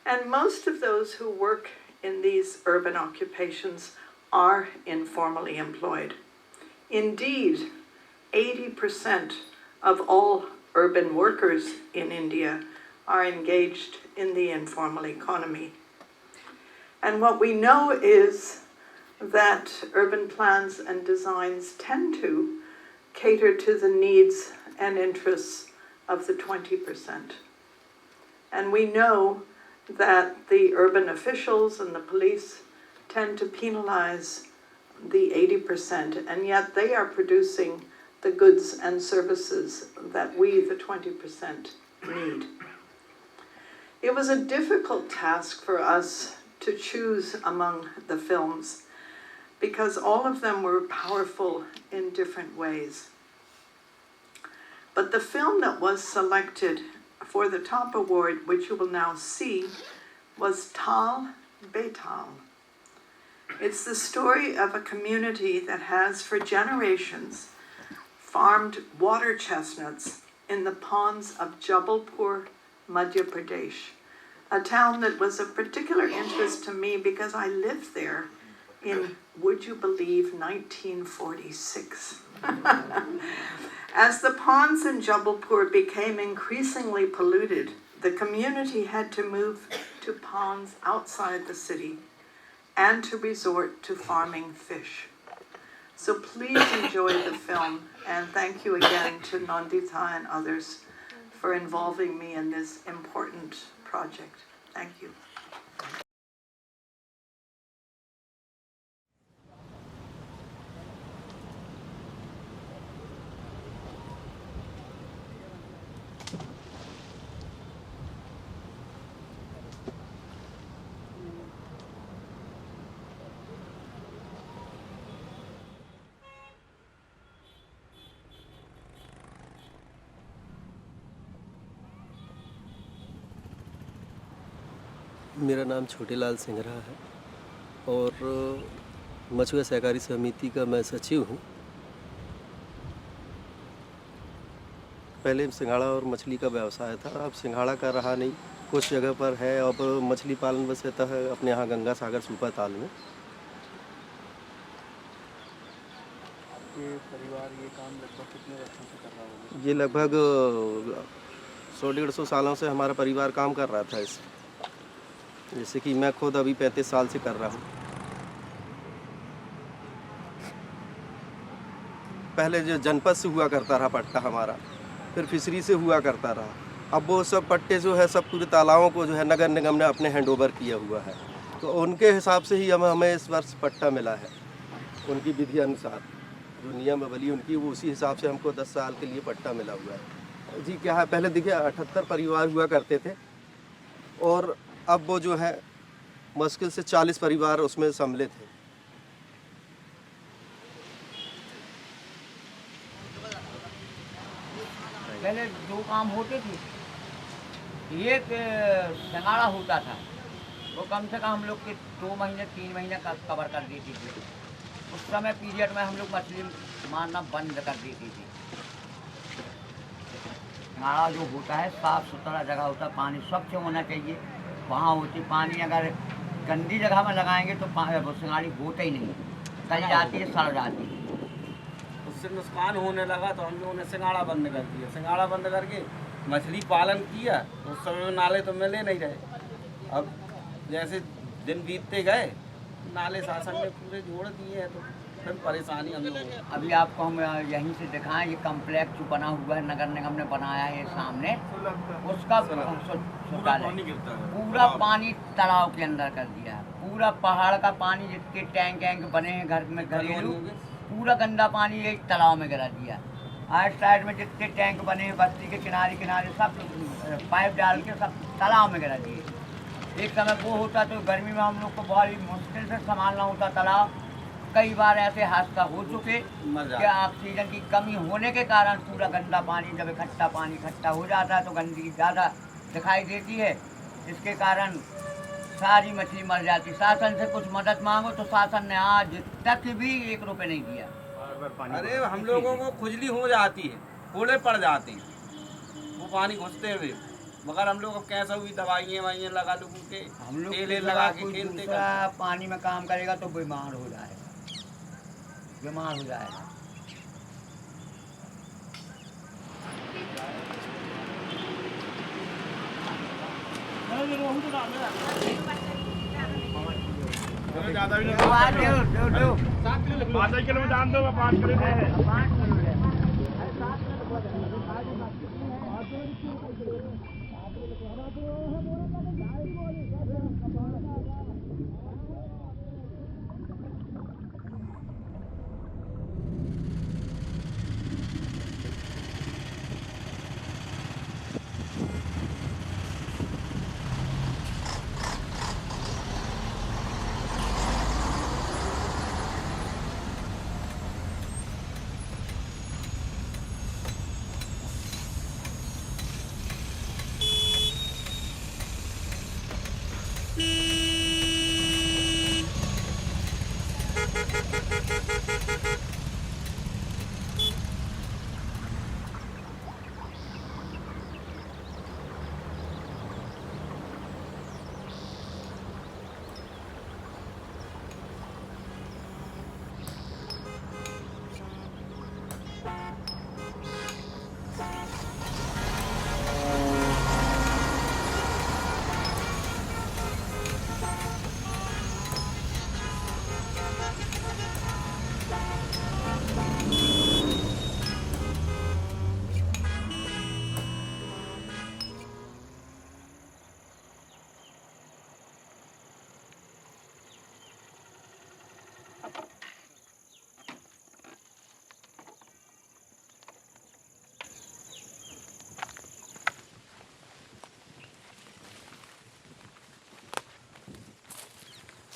Speaker 7: And most of those who work in these urban occupations are informally employed. Indeed, 80% of all urban workers in India are engaged in the informal economy. And what we know is that urban plans and designs tend to cater to the needs and interests of the 20%. And we know that the urban officials and the police tend to penalize the 80%, and yet they are producing the goods and services that we, the 20%, need. It was a difficult task for us to choose among the films because all of them were powerful in different ways. But the film that was selected for the top award, which you will now see, was Tal Betal. It's the story of a community that has for generations farmed water chestnuts in the ponds of Jabalpur, Madhya Pradesh, a town that was of particular interest to me because I lived there in, would you believe, 1946. As the ponds in Jabalpur became increasingly polluted, the community had to move to ponds outside the city and to resort to farming fish. So please enjoy the film, and thank you again to Nandita and others for involving me in this important project. Thank you.
Speaker 8: मेरा नाम छोटेलाल सिंघरा है और मछुआ सहकारी समिति का मैं सचिव हूँ। पहले सिंघाड़ा और मछली का व्यवसाय था, अब सिंघाड़ा का रहा नहीं, कुछ जगह पर है। अब मछली पालन बस रहता है अपने यहाँ गंगा सागर सूपा ताल में।
Speaker 9: ये परिवार ये काम लगभग कितने वर्षों से कर रहा होगा?
Speaker 8: ये लगभग 100-150 सालों से हमारा परिवार काम कर रहा था इस, जैसे कि मैं खुद अभी 35 साल से कर रहा हूँ। पहले जो जनपद से हुआ करता रहा पट्टा हमारा, फिर फिशरी से हुआ करता रहा। अब वो सब पट्टे जो है सब पूरे तालाबों को जो है नगर निगम ने अपने हैंडओवर किया हुआ है, तो उनके हिसाब से ही हमें इस वर्ष पट्टा मिला है। उनकी विधि अनुसार जो नियमावली उनकी, वो उसी हिसाब से हमको 10 साल के लिए पट्टा मिला हुआ है। जी क्या है, पहले देखिए 78 परिवार हुआ करते थे और अब वो जो है मुश्किल से 40 परिवार उसमें सम्मिलित हैं।
Speaker 10: पहले 2 काम होते थे, एक सिंघाड़ा होता था, वो कम से कम हम लोग के 2 महीने 3 महीने का कवर कर देती थी। उस समय पीरियड में हम लोग मछली मारना बंद कर देती थी। सिंघाड़ा जो होता है साफ़ सुथरा जगह होता है, पानी स्वच्छ होना चाहिए, वहाँ होती पानी। अगर गंदी जगह में लगाएंगे तो वो सिंघाड़ी होता ही नहीं, गल जाती है, सड़ जाती है।
Speaker 9: उससे नुकसान होने लगा तो हम लोगों ने सिंघाड़ा बंद कर दिया। सिंघाड़ा बंद करके मछली पालन किया तो उस समय नाले तो मिले नहीं रहे। अब जैसे दिन बीतते गए नाले शासन ने पूरे जोड़ दिए हैं, तो फिर परेशानी हम लोगों को।
Speaker 10: अभी आपको हम यहीं से दिखाएं, ये कम्प्लेक्स जो बना हुआ है नगर निगम ने बनाया है सामने, उसका पूरा पानी तालाब के अंदर कर दिया है। पूरा पहाड़ का पानी, जितने टैंक वैंक बने हैं घर में घरेलू, पूरा गंदा पानी एक तालाब में गिरा दिया। आइट साइड में जितने टैंक बने हैं बस्ती के किनारे किनारे सब पाइप डाल के सब तालाब में गिरा दिए। एक समय वो होता तो गर्मी में हम लोग को बहुत ही मुश्किल से संभालना होता तालाब। कई बार ऐसे हादसा हो चुके कि ऑक्सीजन की कमी होने के कारण पूरा गंदा पानी, जब इकट्ठा हो जाता है तो गंदगी ज़्यादा दिखाई देती है, इसके कारण सारी मछली मर जाती। शासन से कुछ मदद मांगो तो शासन ने आज तक भी 1 रुपये नहीं दिया।
Speaker 9: अरे हम लोगों को खुजली हो जाती है, फोड़े पड़ जाते हैं वो पानी घुसते हुए। मगर हम लोग अब कैसा हुई दवाइयाँ वाइयाँ लगा लूँ के
Speaker 10: हम लोग
Speaker 9: तेल
Speaker 10: की
Speaker 9: लगा
Speaker 10: जगह
Speaker 9: के
Speaker 10: कोई
Speaker 9: खेलते
Speaker 10: दूसरा पानी में काम करेगा तो बीमार हो जाएगा, बीमार हो जाएगा।
Speaker 5: ज़्यादा भी
Speaker 10: दो
Speaker 5: 5 किलो में दाम दो, 5 किलो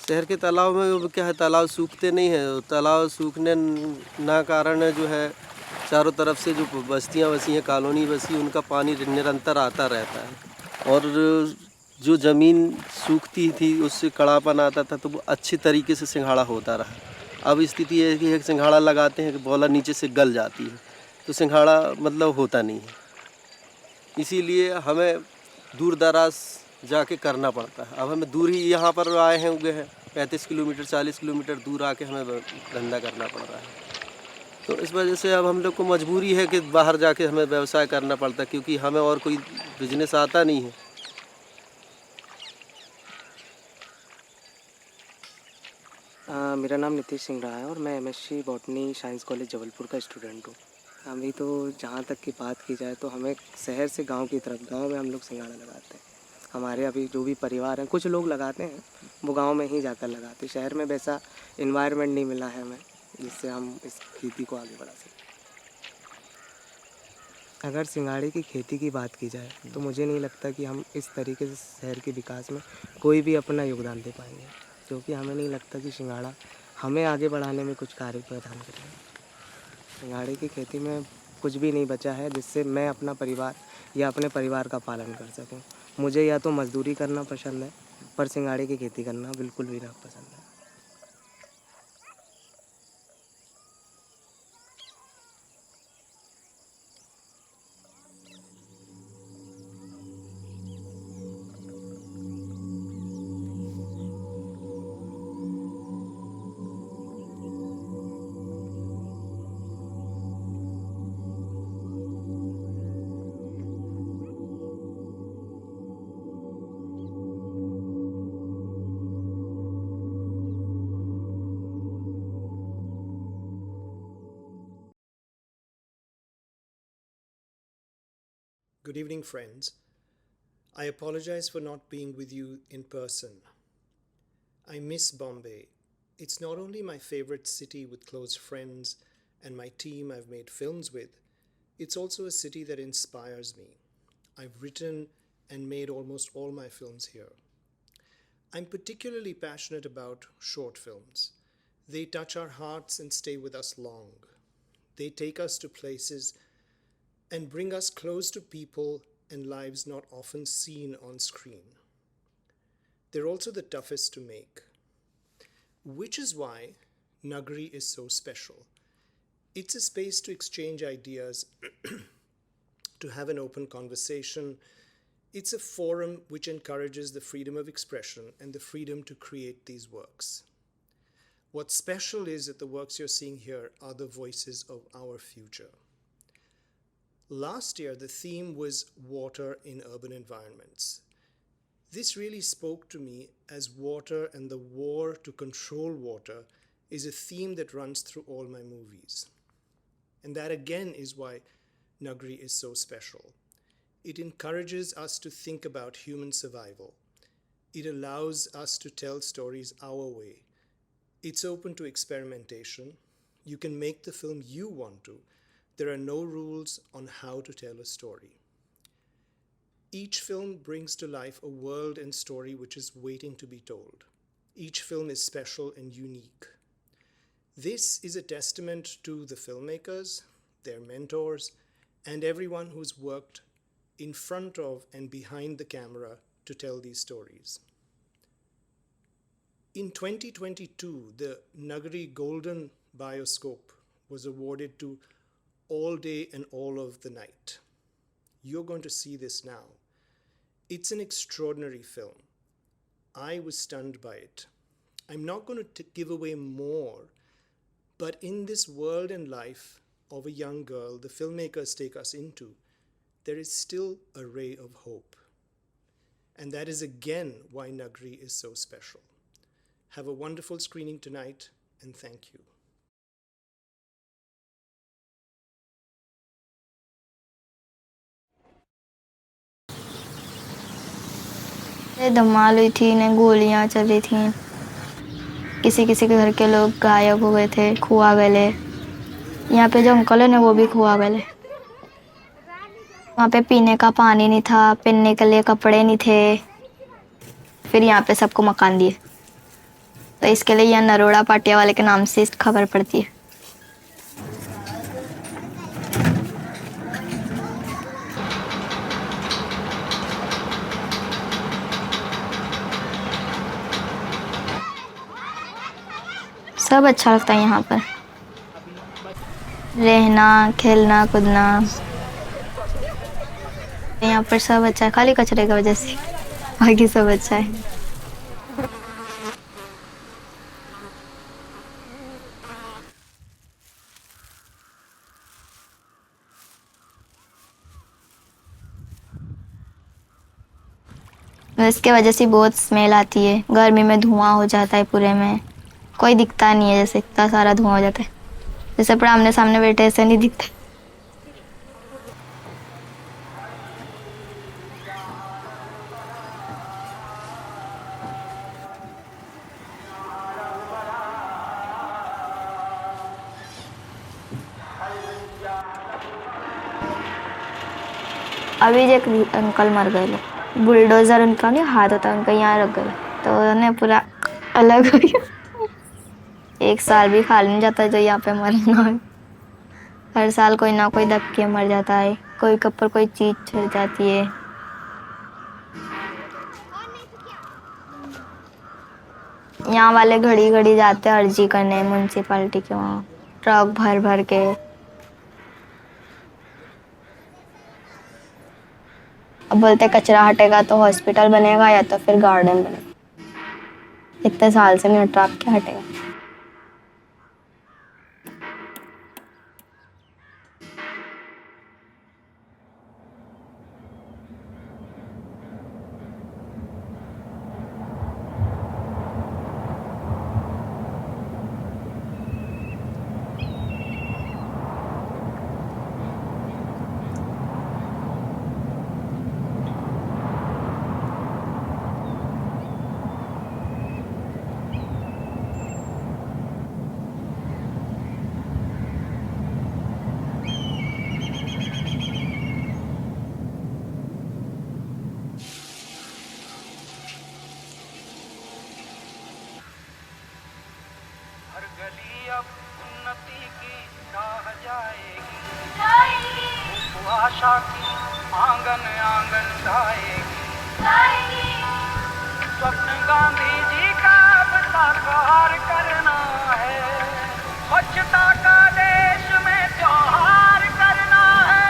Speaker 8: शहर के तालाब में क्या है, तालाब सूखते नहीं हैं। तालाब सूखने ना कारण जो है चारों तरफ से जो बस्तियां बसी हैं, कॉलोनी बसी, उनका पानी निरंतर आता रहता है। और जो ज़मीन सूखती थी उससे कड़ापन आता था, तो वो अच्छी तरीके से सिंघाड़ा होता रहा। अब स्थिति ये है कि एक सिंघाड़ा लगाते हैं कि बॉला नीचे से गल जाती है, तो सिंघाड़ा मतलब होता नहीं है। इसीलिए हमें दूर दराज जाके करना पड़ता है। अब हमें दूर ही यहाँ पर आए हैं, उगे हैं 35 किलोमीटर 40 किलोमीटर दूर आके हमें धंधा करना पड़ रहा है। तो इस वजह से अब हम लोग को मजबूरी है कि बाहर जाके हमें व्यवसाय करना पड़ता है, क्योंकि हमें और कोई बिजनेस आता नहीं है।
Speaker 11: मेरा नाम नितीश सिंह रहा है और मैं MSc botany science college Jabalpur का स्टूडेंट हूँ। अभी तो जहाँ तक की बात की जाए तो हमें शहर से गांव की तरफ, गांव में हम लोग सिंघाड़ा लगाते हैं। हमारे अभी जो भी परिवार हैं, कुछ लोग लगाते हैं, वो गांव में ही जाकर लगाते हैं। शहर में वैसा इन्वायरमेंट नहीं मिला है हमें जिससे हम इस खेती को आगे बढ़ा सकें। अगर सिंघाड़े की खेती की बात की जाए तो मुझे नहीं लगता कि हम इस तरीके से शहर के विकास में कोई भी अपना योगदान दे पाएंगे, क्योंकि हमें नहीं लगता कि सिंघाड़ा हमें आगे बढ़ाने में कुछ कार्य प्रदान करेगा। सिंघाड़े की खेती में कुछ भी नहीं बचा है जिससे मैं अपना परिवार या अपने परिवार का पालन कर सकूं। मुझे या तो मजदूरी करना पसंद है, पर सिंघाड़े की खेती करना बिल्कुल भी ना पसंद है।
Speaker 12: Good evening, friends. I apologize for not being with you in person. I miss Bombay. It's not only my favorite city with close friends and my team I've made films with, it's also a city that inspires me. I've written and made almost all my films here. I'm particularly passionate about short films. They touch our hearts and stay with us long. They take us to places and bring us close to people and lives not often seen on screen. They're also the toughest to make, which is why Nagari is so special. It's a space to exchange ideas, to have an open conversation, It's a forum which encourages the freedom of expression and the freedom to create these works. What's special is that the works you're seeing here are the voices of our future. Last year, the theme was water in urban environments. This really spoke to me, as water and the war to control water is a theme that runs through all my movies. And that again is why Nagari is so special. It encourages us to think about human survival. It allows us to tell stories our way. It's open to experimentation. You can make the film you want to. There are no rules on how to tell a story. Each film brings to life a world and story which is waiting to be told. Each film is special and unique. This is a testament to the filmmakers, their mentors, and everyone who's worked in front of and behind the camera to tell these stories. In 2022, the Nagari Golden Bisocope was awarded to All Day and All of the Night. You're going to see this now. It's an extraordinary film. I was stunned by it. I'm not going to give away more, but in this world and life of a young girl the filmmakers take us into, there is still a ray of hope. And that is again why Nagari is so special. Have a wonderful screening tonight, and thank you.
Speaker 13: धमाल हुई थी ने गोलियां चली थी किसी किसी के घर के लोग गायब हो गए थे खुआ गए यहाँ पे जो अंकल है ना वो भी खुआ गए वहाँ पे पीने का पानी नहीं था पहनने के लिए कपड़े नहीं थे फिर यहाँ पे सबको मकान दिए तो इसके लिए यहाँ नरोड़ा पाटिया वाले के नाम से खबर पड़ती है सब अच्छा लगता है यहाँ पर रहना खेलना कूदना यहाँ पर सब अच्छा है खाली कचरे की वजह से बाकी सब अच्छा है इसके वजह से बहुत स्मेल आती है गर्मी में धुआं हो जाता है पूरे में कोई दिखता नहीं है जैसे इतना सारा धुआं हो जाता है जैसे पर आमने सामने बैठे ऐसे नहीं दिखते अभी एक अंकल मर गए लोग बुलडोजर उनका नहीं हाथ होता उनका यहाँ रख गए तो उन्हें पूरा अलग हो गया एक साल भी खाली नहीं जाता जो यहाँ पे मरना है हर साल कोई ना कोई दब के मर जाता है कोई कपर कोई चीज छिड़ जाती है यहाँ वाले घड़ी घड़ी जाते हैं अर्जी करने म्यूनसिपालिटी के वहाँ ट्रक भर भर के अब बोलते कचरा हटेगा तो हॉस्पिटल बनेगा या तो फिर गार्डन बनेगा इतने साल से नहीं हट रहा क्या हटेगा
Speaker 14: उन्नति की राह जाएगी आशा की आंगन आंगन गाएगी स्वप्न गांधी जी का साकार करना है स्वच्छता का देश में त्योहार करना है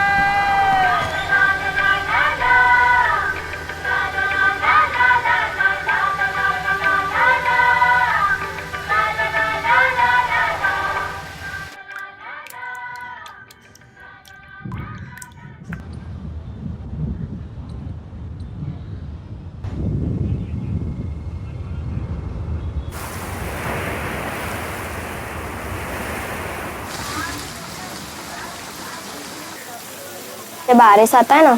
Speaker 13: जब बारिश आता है ना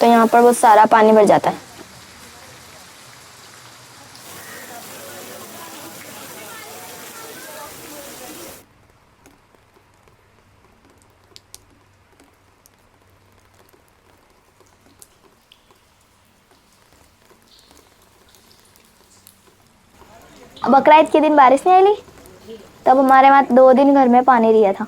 Speaker 13: तो यहाँ पर बहुत सारा पानी भर जाता है। बकरा ईद के दिन बारिश नहीं आई, तब हमारे वहाँ 2 दिन घर में पानी रिया था।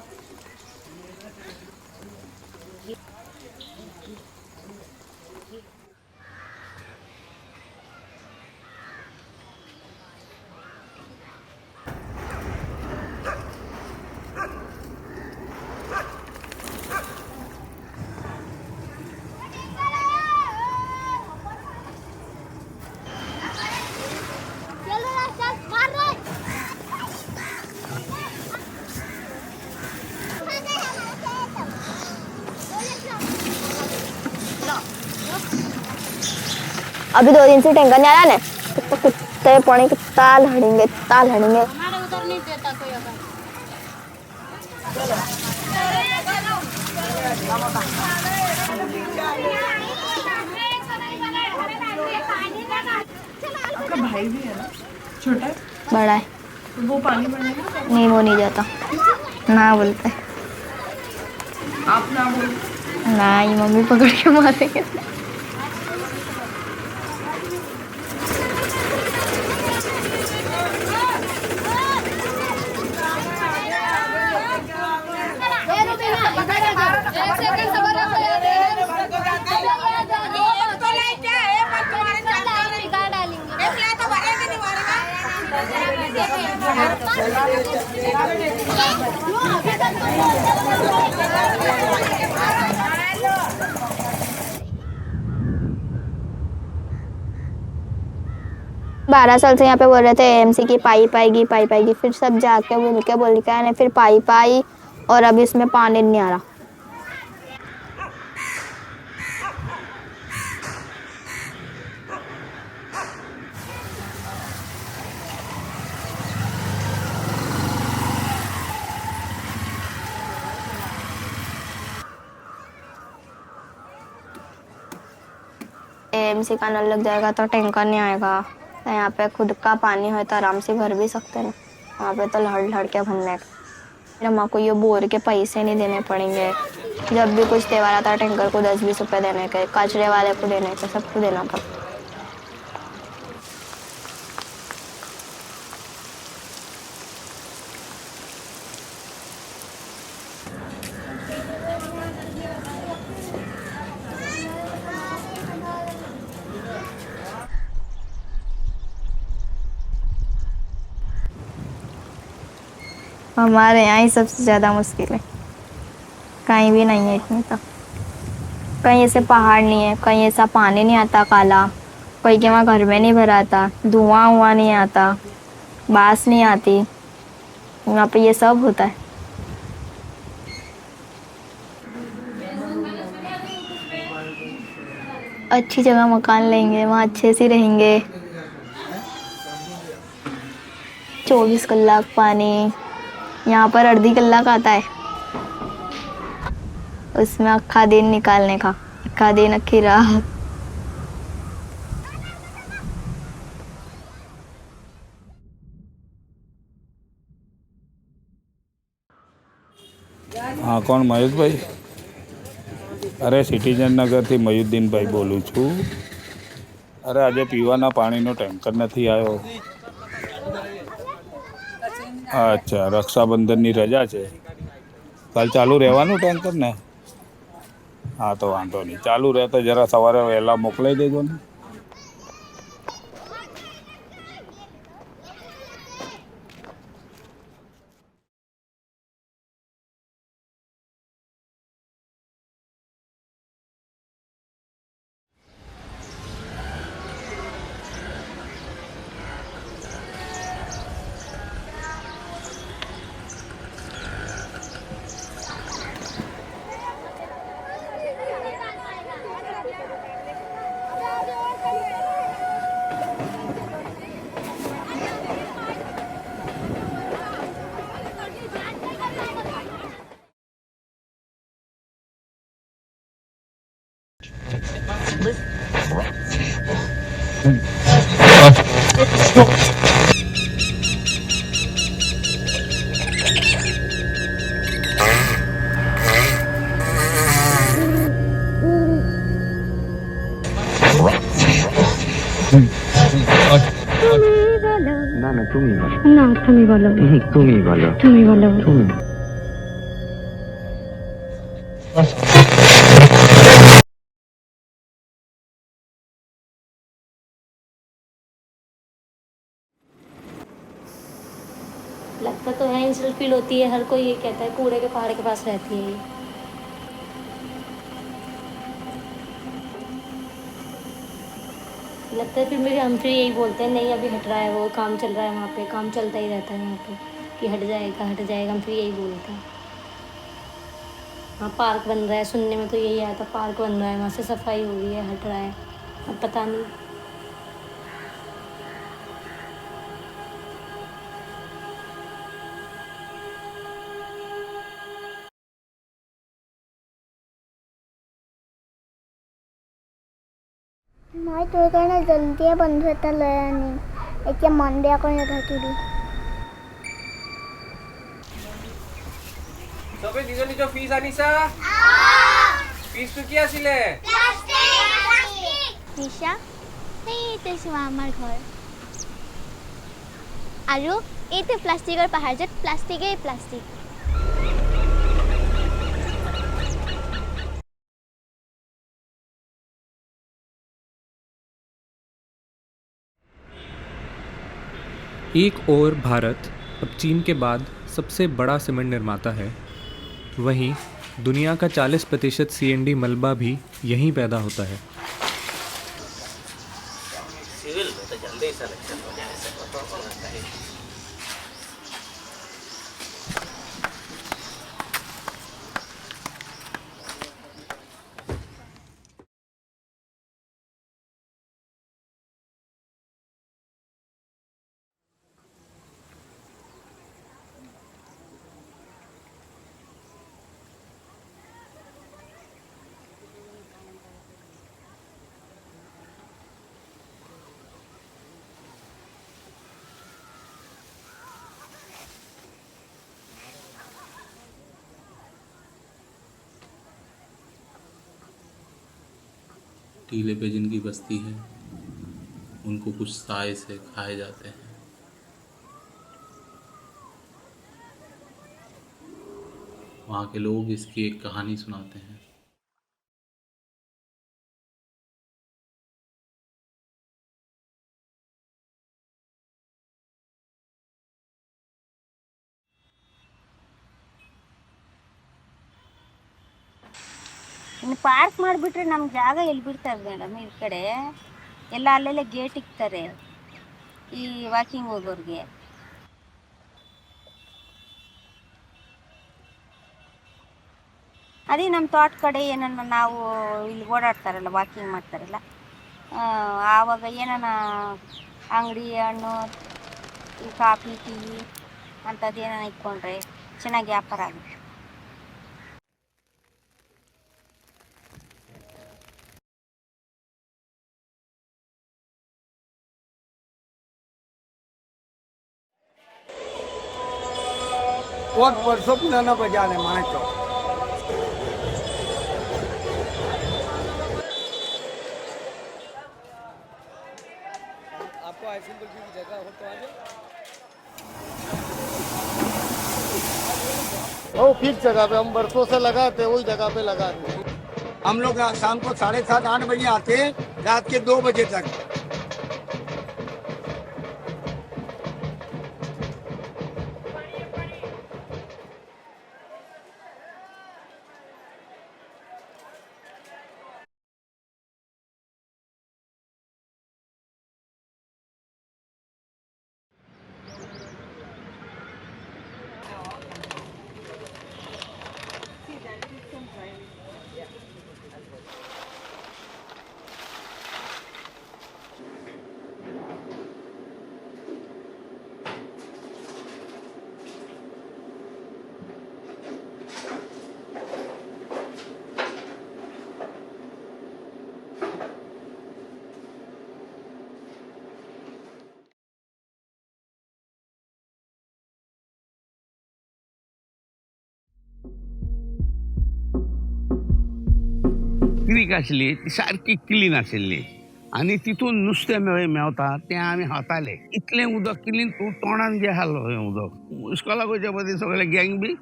Speaker 13: अभी 2 दिन से टैंकर नहीं आया ना, तो कुत्ते पानी के ताल हड़ेंगे। हमारे उधर नहीं देता कोई।
Speaker 15: आपका भाई भी है ना, छोटा है?
Speaker 13: बड़ा है।
Speaker 15: वो पानी भरने
Speaker 13: नहीं, वो नहीं जाता, ना बोलते।
Speaker 15: आप ना बोल।
Speaker 13: ना, ये मम्मी पकड़ के मारेंगे। बारह साल से यहाँ पे बोल रहे थे एएमसी की पाइप आएगी, फिर सब जाके बोल के आए, फिर पाइप आई और अभी इसमें पानी नहीं आ रहा। एएमसी का नल लग जाएगा तो टैंकर नहीं आएगा। तो यहाँ पे खुद का पानी हो तो आराम से भर भी सकते हैं, वहाँ पे तो लड़ के भरने का। फिर हमारे को ये बोर के पैसे नहीं देने पड़ेंगे। जब भी कुछ त्योहार आता है टैंकर को 10-20 रुपये देने के, कचरे वाले को देने के, सबको देना पड़ता। हमारे यहाँ ही सबसे ज़्यादा मुश्किल है, कहीं भी नहीं है इतनी। तो कहीं ऐसे पहाड़ नहीं है, कहीं ऐसा पानी नहीं आता काला, कोई के वहाँ घर में नहीं भराता, धुआं नहीं आता, बास नहीं आती, यहाँ पे ये सब होता है। अच्छी जगह मकान लेंगे, वहाँ अच्छे से रहेंगे। 24 कलाक पानी, यहाँ पर 1.5 कलाक आता है, उसमें अक्खा दिन निकालने का, अक्खा दिन अक्खी रात।
Speaker 16: हाँ, कौन? महेश भाई? अरे સિટીઝન નગરથી મયુદ્દીનભાઈ બોલું છું। અરે આજે પીવાના પાણીનો ટેન્કર નથી આવ્યો। અચ્છા, રક્ષાબંધનની રજા છે, કાલ ચાલુ રહેવાનું ટેન્કર ને? હા તો વાંધો નહીં, ચાલુ રહે તો જરા સવારે વહેલા મોકલાઈ દેજો ને।
Speaker 17: না না তুমি বলো।
Speaker 13: না তুমি বলো।
Speaker 17: তুমি বলো।
Speaker 13: তুমি বলো।
Speaker 17: তুমি
Speaker 13: लगता तो है, इंसल्ट फील होती है, हर कोई ये कहता है कूड़े के पहाड़ के पास रहती है ये। लगता है फिर मेरे हमसे यही बोलते हैं, नहीं अभी हट रहा है, वो काम चल रहा है वहाँ पे, काम चलता ही रहता है यहाँ पे कि हट जाएगा, हम फिर यही बोलते हैं। हाँ पार्क बन रहा है, सुनने में तो यही आया था, पार्क बन रहा है, वहाँ से सफाई हो गई है, हट रहा है, अब पता नहीं।
Speaker 18: नाही तुझे कारण जल्दी बंद होता लया नहीं एक मंडे को था तुरी
Speaker 19: सबे निजो निजो फीस आनिसा फीस तो क्या सिले
Speaker 18: निशा नहीं तो सुआ हमार घर आरु ये तो प्लास्टिक और पहाड़ जट प्लास्टिक है प्लास्टिक
Speaker 20: एक ओर भारत अब चीन के बाद सबसे बड़ा सीमेंट निर्माता है, वहीं दुनिया का 40% CND मलबा भी यहीं पैदा होता है।
Speaker 9: सिविल में तो जल्दी सिलेक्शन हो जाए ऐसे होता है।
Speaker 21: टीले पे जिनकी बस्ती है उनको कुछ साए से खाए जाते हैं। वहाँ के लोग इसकी एक कहानी सुनाते हैं।
Speaker 22: ಇನ್ನು ಪಾರ್ಕ್ ಮಾಡಿಬಿಟ್ರೆ ನಮ್ಗೆ ಜಾಗ ಎಲ್ಲಿ ಬಿಡ್ತಾರೆ ಮೇಡಮ್ ಈ ಕಡೆ ಎಲ್ಲ ಅಲ್ಲೆಲ್ಲ ಗೇಟ್ ಇಕ್ತಾರೆ ಈ ವಾಕಿಂಗ್ ಹೋಗೋರಿಗೆ. ಅದೇ ನಮ್ಮ ತೋಟ ಕಡೆ ಏನನ್ನ ನಾವು ಇಲ್ಲಿ ಓಡಾಡ್ತಾರಲ್ಲ ವಾಕಿಂಗ್ ಮಾಡ್ತಾರಲ್ಲ ಆವಾಗ ಏನನ ಅಂಗಡಿ ಹಣ್ಣು ಈ ಕಾಫಿ ಟೀ ಅಂಥದ್ದು ಏನನ ಇಟ್ಕೊಂಡ್ರೆ ಚೆನ್ನಾಗಿ ವ್ಯಾಪಾರ ಆಗುತ್ತೆ.
Speaker 23: बहुत वर्षों पुराना बाजार है माने चौक। आपको आइसक्रीम कुल्फी की जगह हो तो आ जाओ। वो फिक्स जगह पे हम वर्षों से लगाते वही जगह पे लगाते। हम लोग शाम को 7:30 8 बजे आते हैं, रात के 2 बजे तक।
Speaker 1: क्रीक आशिल्ली ती सारकी क्लीन आशिल्ली आनी तितून नुस्तें मेवता तें आमी खाताले इतलें उदक क्लीन तूं तोंडान जे हालो हें उदक इस्कॉलाक वयच्या पयलीं सगळे गँग बी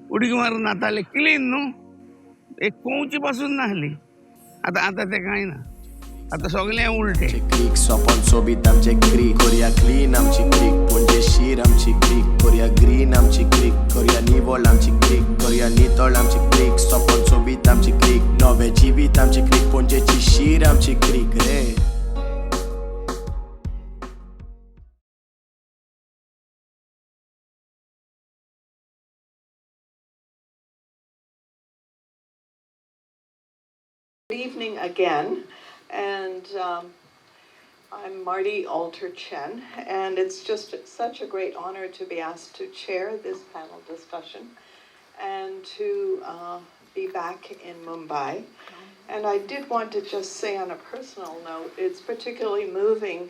Speaker 1: उडीक मारून नाताले क्लीन न्हू एक कोंवची पासून नाहली आतां तें कांय ना आतां सगळें उलटें
Speaker 2: क्रीक सोपोन सोबीत आमचे क्रीक कोरिया क्लीन आमची क्रीक पणजे शीर आमची क्रीक कोरिया ग्रीन आमची क्रीक कोरिया निवळ आमची क्रीक कोरिया नितळ आमची क्रीक सोपोन सोबीत आमची क्रीक नवे जिवीत आमची क्रीक पणजेची शीर आमची क्रीक रे
Speaker 7: Good evening again, and I'm Marty Alter Chen, and it's just such a great honor to be asked to chair this panel discussion and to be back in Mumbai. And I did want to just say on a personal note, it's particularly moving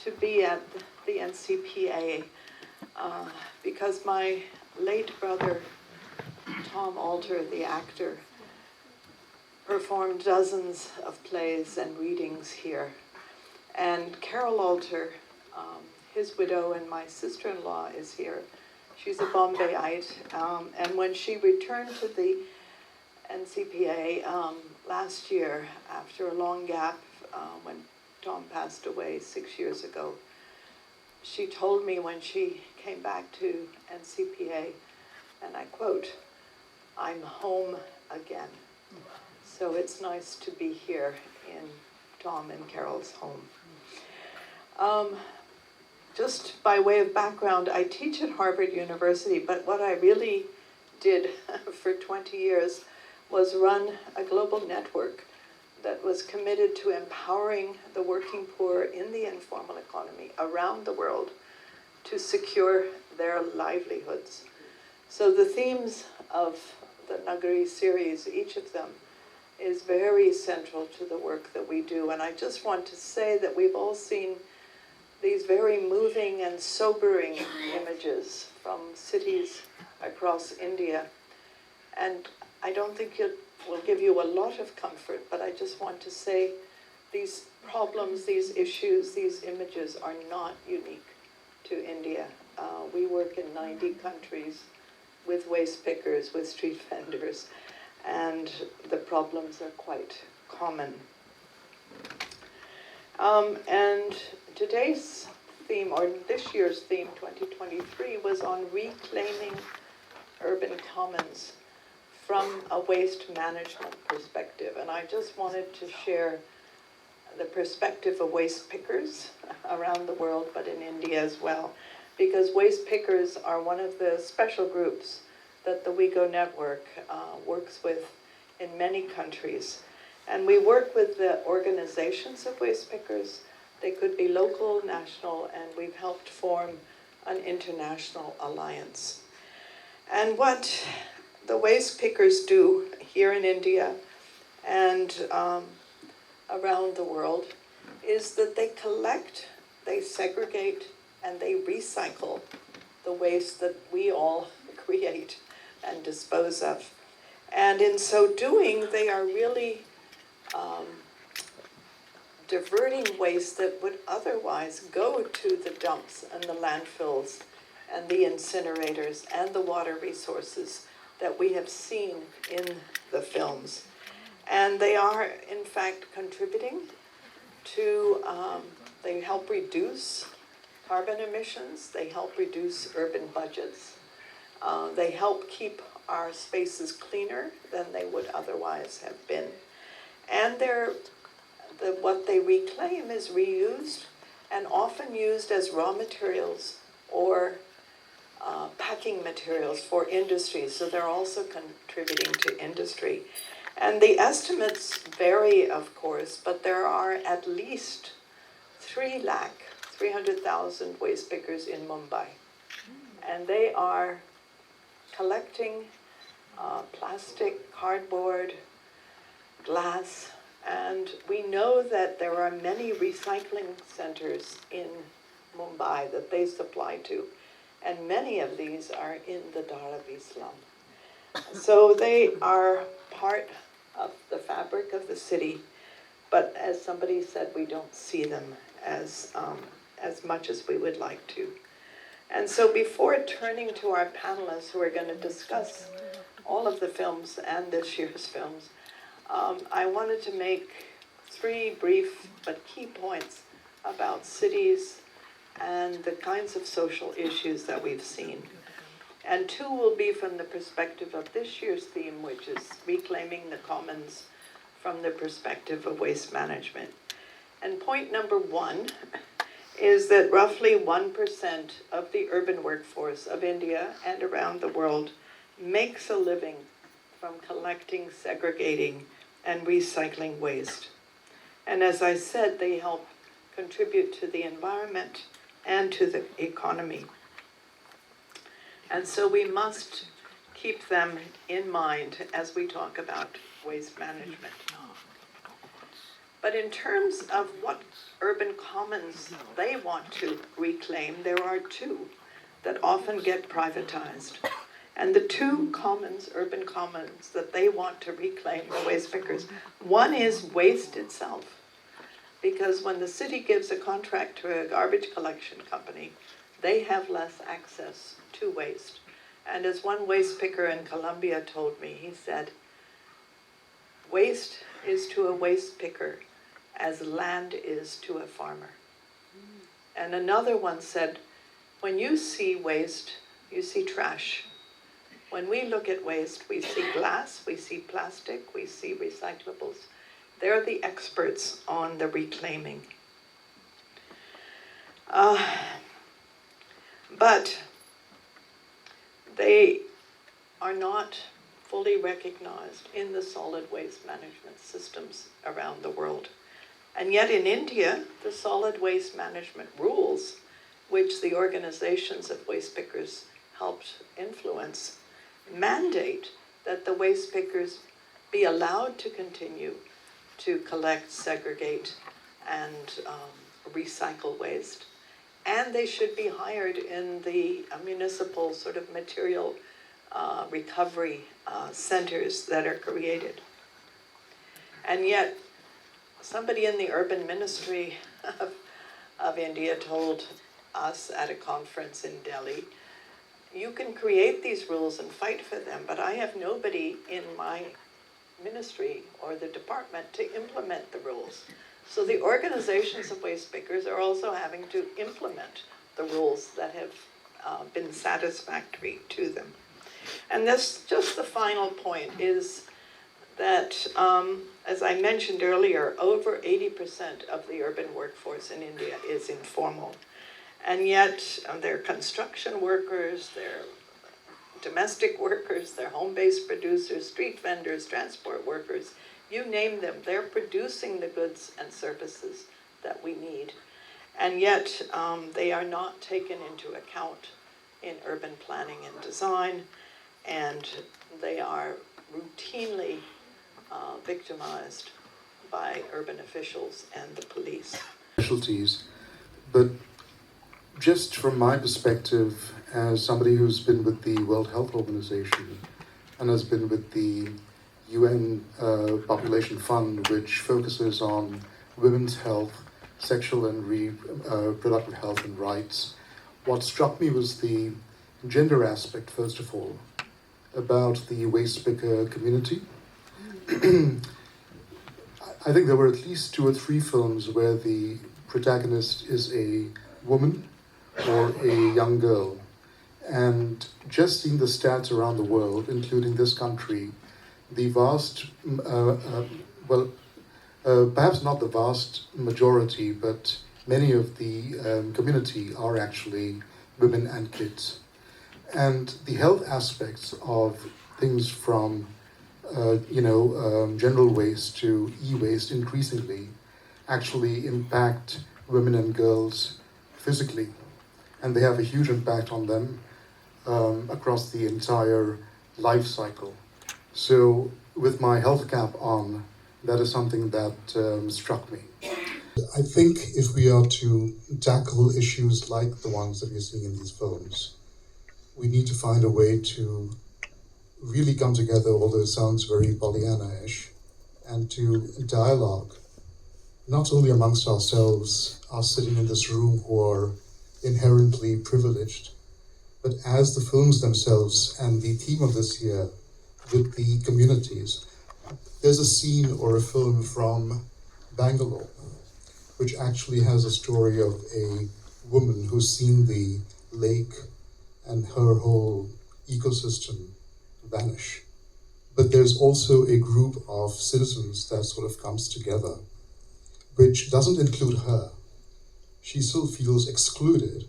Speaker 7: to be at the NCPA because my late brother, Tom Alter, the actor, performed dozens of plays and readings here. And Carol Alter, his widow and my sister-in-law is here. She's a Bombayite. And when she returned to the NCPA last year, after a long gap, when Tom passed away 6 years ago, she told me when she came back to NCPA, and I quote, "I'm home again." So it's nice to be here in Tom and Carol's home. Just by way of background, I teach at Harvard University, but what I really did for 20 years was run a global network that was committed to empowering the working poor in the informal economy around the world to secure their livelihoods. So the themes of the Nagari series, each of them, is very central to the work that we do. And I just want to say that we've all seen these very moving and sobering images from cities across India. And I don't think it will give you a lot of comfort, but I just want to say these problems, these issues, these images are not unique to India. We work in 90 countries with waste pickers, with street vendors, and the problems are quite common. And today's theme, or this year's theme, 2023, was on reclaiming urban commons from a waste management perspective. And I just wanted to share the perspective of waste pickers around the world, but in India as well, because waste pickers are one of the special groups that the WeGo network works with in many countries. And we work with the organizations of waste pickers. They could be local, national, and we've helped form an international alliance. And what the waste pickers do here in India and around the world is that they collect, they segregate, and they recycle the waste that we all create and dispose of. And in so doing, they are really diverting waste that would otherwise go to the dumps and the landfills and the incinerators and the water resources that we have seen in the films. And they are, in fact, contributing to, they help reduce carbon emissions, they help reduce urban budgets, they help keep our spaces cleaner than they would otherwise have been. And what they reclaim is reused and often used as raw materials or packing materials for industries. So they're also contributing to industry. And the estimates vary, of course, but there are at least 300,000 waste pickers in Mumbai. And they are collecting plastic, cardboard, glass, and we know that there are many recycling centers in Mumbai that they supply to, and many of these are in the Dharavi slum. So they are part of the fabric of the city, but as somebody said, we don't see them as much as we would like to. And so before turning to our panelists who are going to discuss all of the films and this year's films, I wanted to make 3 brief but key points about cities and the kinds of social issues that we've seen. And 2 will be from the perspective of this year's theme, which is reclaiming the commons from the perspective of waste management. And point number 1 is that roughly 1% of the urban workforce of India and around the world makes a living from collecting, segregating, and recycling waste. And as I said, they help contribute to the environment and to the economy. And so we must keep them in mind as we talk about waste management. But in terms of what urban commons they want to reclaim, there are 2 that often get privatized. And the 2 commons, urban commons, that they want to reclaim, the waste pickers, one is waste itself. Because when the city gives a contract to a garbage collection company, they have less access to waste. And as one waste picker in Colombia told me, he said, waste is to a waste picker as land is to a farmer. And another one said, when you see waste, you see trash. When we look at waste, we see glass, we see plastic, we see recyclables. They're the experts on the reclaiming. But they are not fully recognized in the solid waste management systems around the world. And yet in India, the solid waste management rules, which the organizations of waste pickers helped influence, mandate that the waste pickers be allowed to continue to collect, segregate, and recycle waste. And they should be hired in the municipal sort of material recovery centers that are created. And yet, somebody in the urban ministry of India told us at a conference in Delhi, you can create these rules and fight for them, but I have nobody in my ministry or the department to implement the rules. So the organizations of waste pickers are also having to implement the rules that have been satisfactory to them. And this, just the final point is that, as I mentioned earlier, over 80% of the urban workforce in India is informal. And yet they're construction workers, they're domestic workers, they're home-based producers, street vendors, transport workers, you name them, they're producing the goods and services that we need. And yet they are not taken into account in urban planning and design, and they are routinely victimized by urban officials and the police.
Speaker 3: Specialties, but just from my perspective as somebody who's been with the World Health Organization and has been with the UN Population Fund, which focuses on women's health, sexual and reproductive health and rights, what struck me was the gender aspect, first of all, about the waste picker community. I think there were at least 2 or 3 films where the protagonist is a woman or a young girl. And just seeing the stats around the world, including this country, the vast, perhaps not the vast majority, but many of the community are actually women and kids. And the health aspects of things from general waste to e-waste increasingly actually impact women and girls physically. And they have a huge impact on them across the entire life cycle. So with my health cap on, that is something that struck me. I think if we are to tackle issues like the ones that we're seeing in these films, we need to find a way to really come together, although it sounds very Pollyanna-ish, and to dialogue, not only amongst ourselves, us sitting in this room who are inherently privileged, but as the films themselves and the theme of this year with the communities. There's a scene or a film from Bangalore which actually has a story of a woman who's seen the lake and her whole ecosystem vanish. But there's also a group of citizens that sort of comes together, which doesn't include her. She still feels excluded,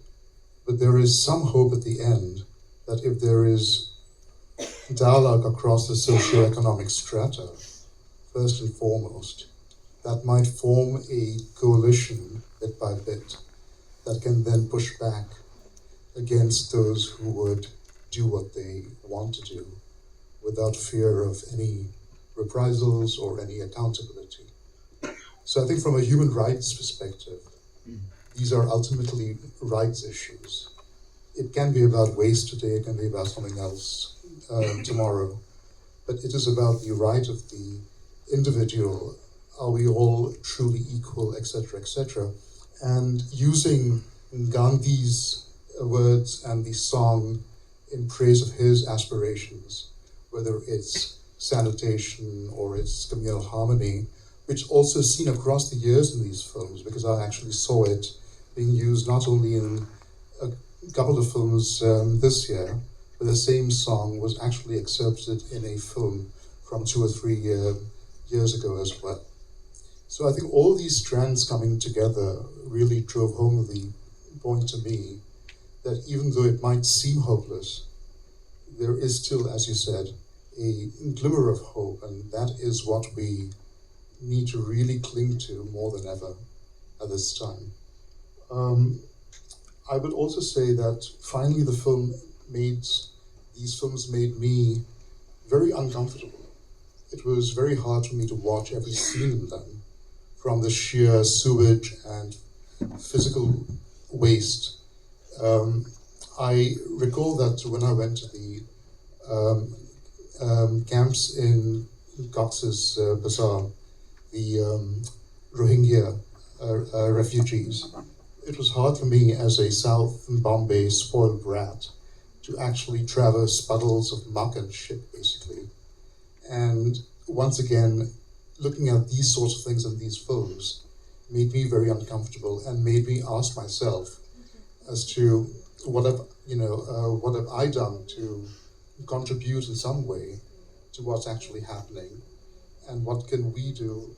Speaker 3: but there is some hope at the end that if there is dialogue across the socioeconomic strata, first and foremost, that might form a coalition bit by bit that can then push back against those who would do what they want to do without fear of any reprisals or any accountability. So I think from a human rights perspective, these are ultimately rights issues. It can be about waste today, it can be about something else tomorrow, but it is about the right of the individual. Are we all truly equal, etc., etc.? And using Gandhi's words and the song in praise of his aspirations, whether it's sanitation or it's communal harmony, which also is seen across the years in these films, because I actually saw it being used not only in a couple of films this year, but the same song was actually excerpted in a film from 2 or 3 years ago as well. So I think all these strands coming together really drove home the point to me that even though it might seem hopeless, there is still, as you said, a glimmer of hope, and that is what we need to really cling to more than ever at this time. I would also say that finally these films made me very uncomfortable. It was very hard for me to watch every scene in them, from the sheer sewage and physical waste. I recall that when I went to the camps in Cox's Bazar, the Rohingya refugees, it was hard for me as a South Bombay spoiled brat to actually traverse puddles of muck and shit, basically. And once again, looking at these sorts of things in these films made me very uncomfortable and made me ask myself as to what have I done to contribute in some way to what's actually happening, and what can we do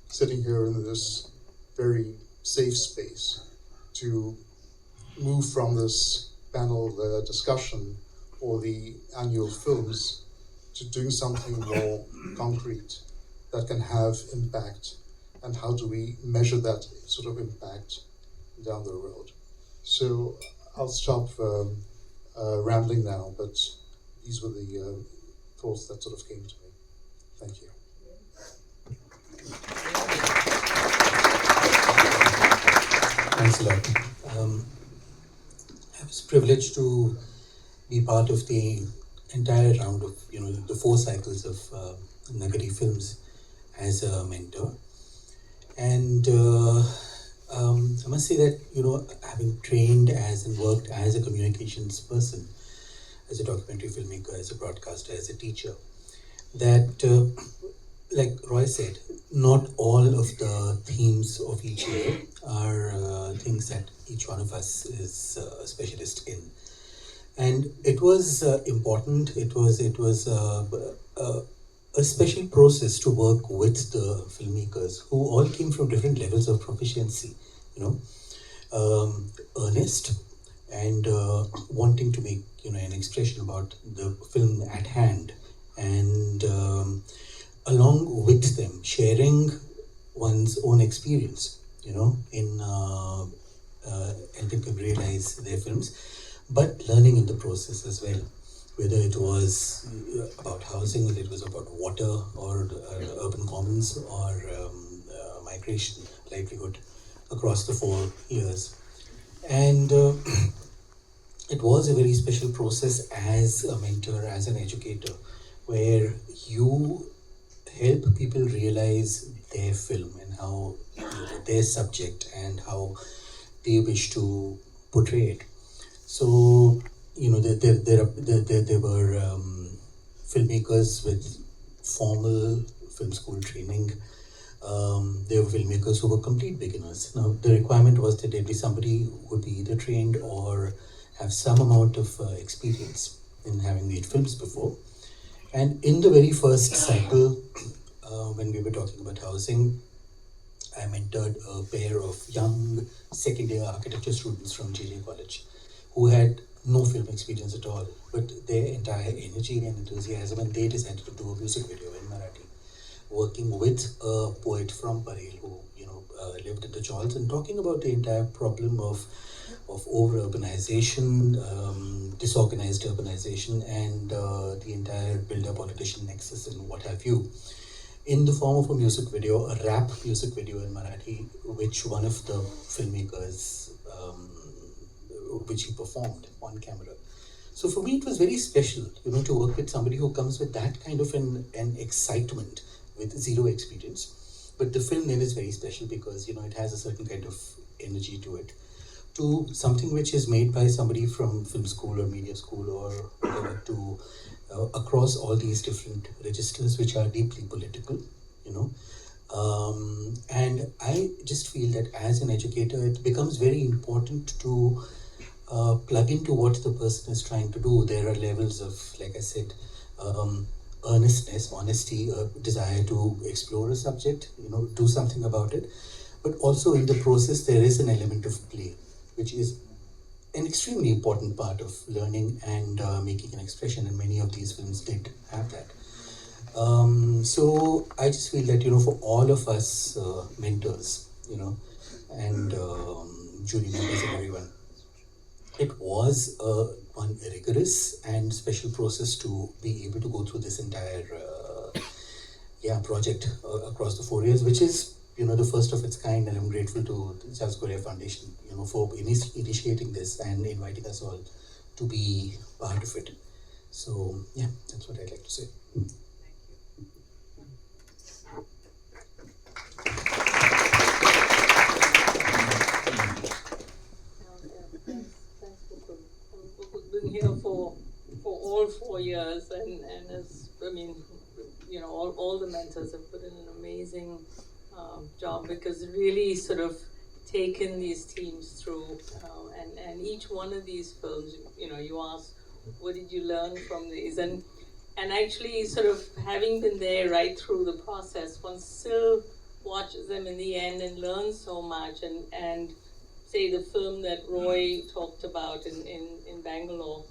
Speaker 3: sitting here in this very safe space to move from this panel discussion or the annual films to doing something more concrete that can have impact, and how do we measure that sort of impact down the road. So I'll stop rambling now, but these were the thoughts that sort of came to me. Thank you.
Speaker 4: Thanks a lot. I was privileged to be part of the entire round of, the 4 cycles of Nagari films as a mentor. And I must say that, having trained as and worked as a communications person, as a documentary filmmaker, as a broadcaster, as a teacher, that, like Roy said, not all of the themes of each year are things that each one of us is a specialist in. And it was important. It was a special process to work with the filmmakers who all came from different levels of proficiency, earnest and wanting to make an expression about the film at hand, and along with them sharing one's own experience, in helping them realize their films, but learning in the process as well. Whether it was about housing, whether it was about water or urban commons or migration, livelihood across the 4 years. And it was a very special process as a mentor, as an educator, where you help people realize their film and how their subject and how they wish to portray it. So, there were filmmakers with formal film school training. There were filmmakers who were complete beginners. Now, the requirement was that there be somebody who would be either trained or have some amount of experience in having made films before. And in the very first cycle, when we were talking about housing, I mentored a pair of young second-year architecture students from JJ College who had no film experience at all, but their entire energy and enthusiasm, and they decided to do a music video in Marathi, working with a poet from Parel who lived in the Chawls, and talking about the entire problem of over-urbanization, disorganized urbanization, and the entire builder-politician nexus and what have you, in the form of a music video, a rap music video in Marathi, which one of the filmmakers, which he performed on camera. So for me, it was very special, to work with somebody who comes with that kind of an excitement with zero experience. But the film then is very special because, it has a certain kind of energy to it. To something which is made by somebody from film school or media school or whatever, to across all these different registers which are deeply political, and I just feel that as an educator, it becomes very important to plug into what the person is trying to do. There are levels of, like I said, earnestness, honesty, a desire to explore a subject, do something about it. But also in the process, there is an element of play, which is an extremely important part of learning and making an expression, and many of these films did have that. So I just feel that, for all of us mentors, and jury members and everyone, it was one rigorous and special process to be able to go through this entire project across the 4 years, which is the first of its kind, and I'm grateful to the South Korea Foundation, for initiating this and inviting us all to be part of it. So yeah, that's what I'd like to say.
Speaker 5: We've been here for all 4 years, and as all the mentors have put in an amazing job, because really sort of taken these teams through, and each one of these films, you ask, what did you learn from these? And actually sort of having been there right through the process, one still watches them in the end and learns so much. And say the film that Roy talked about in Bangalore,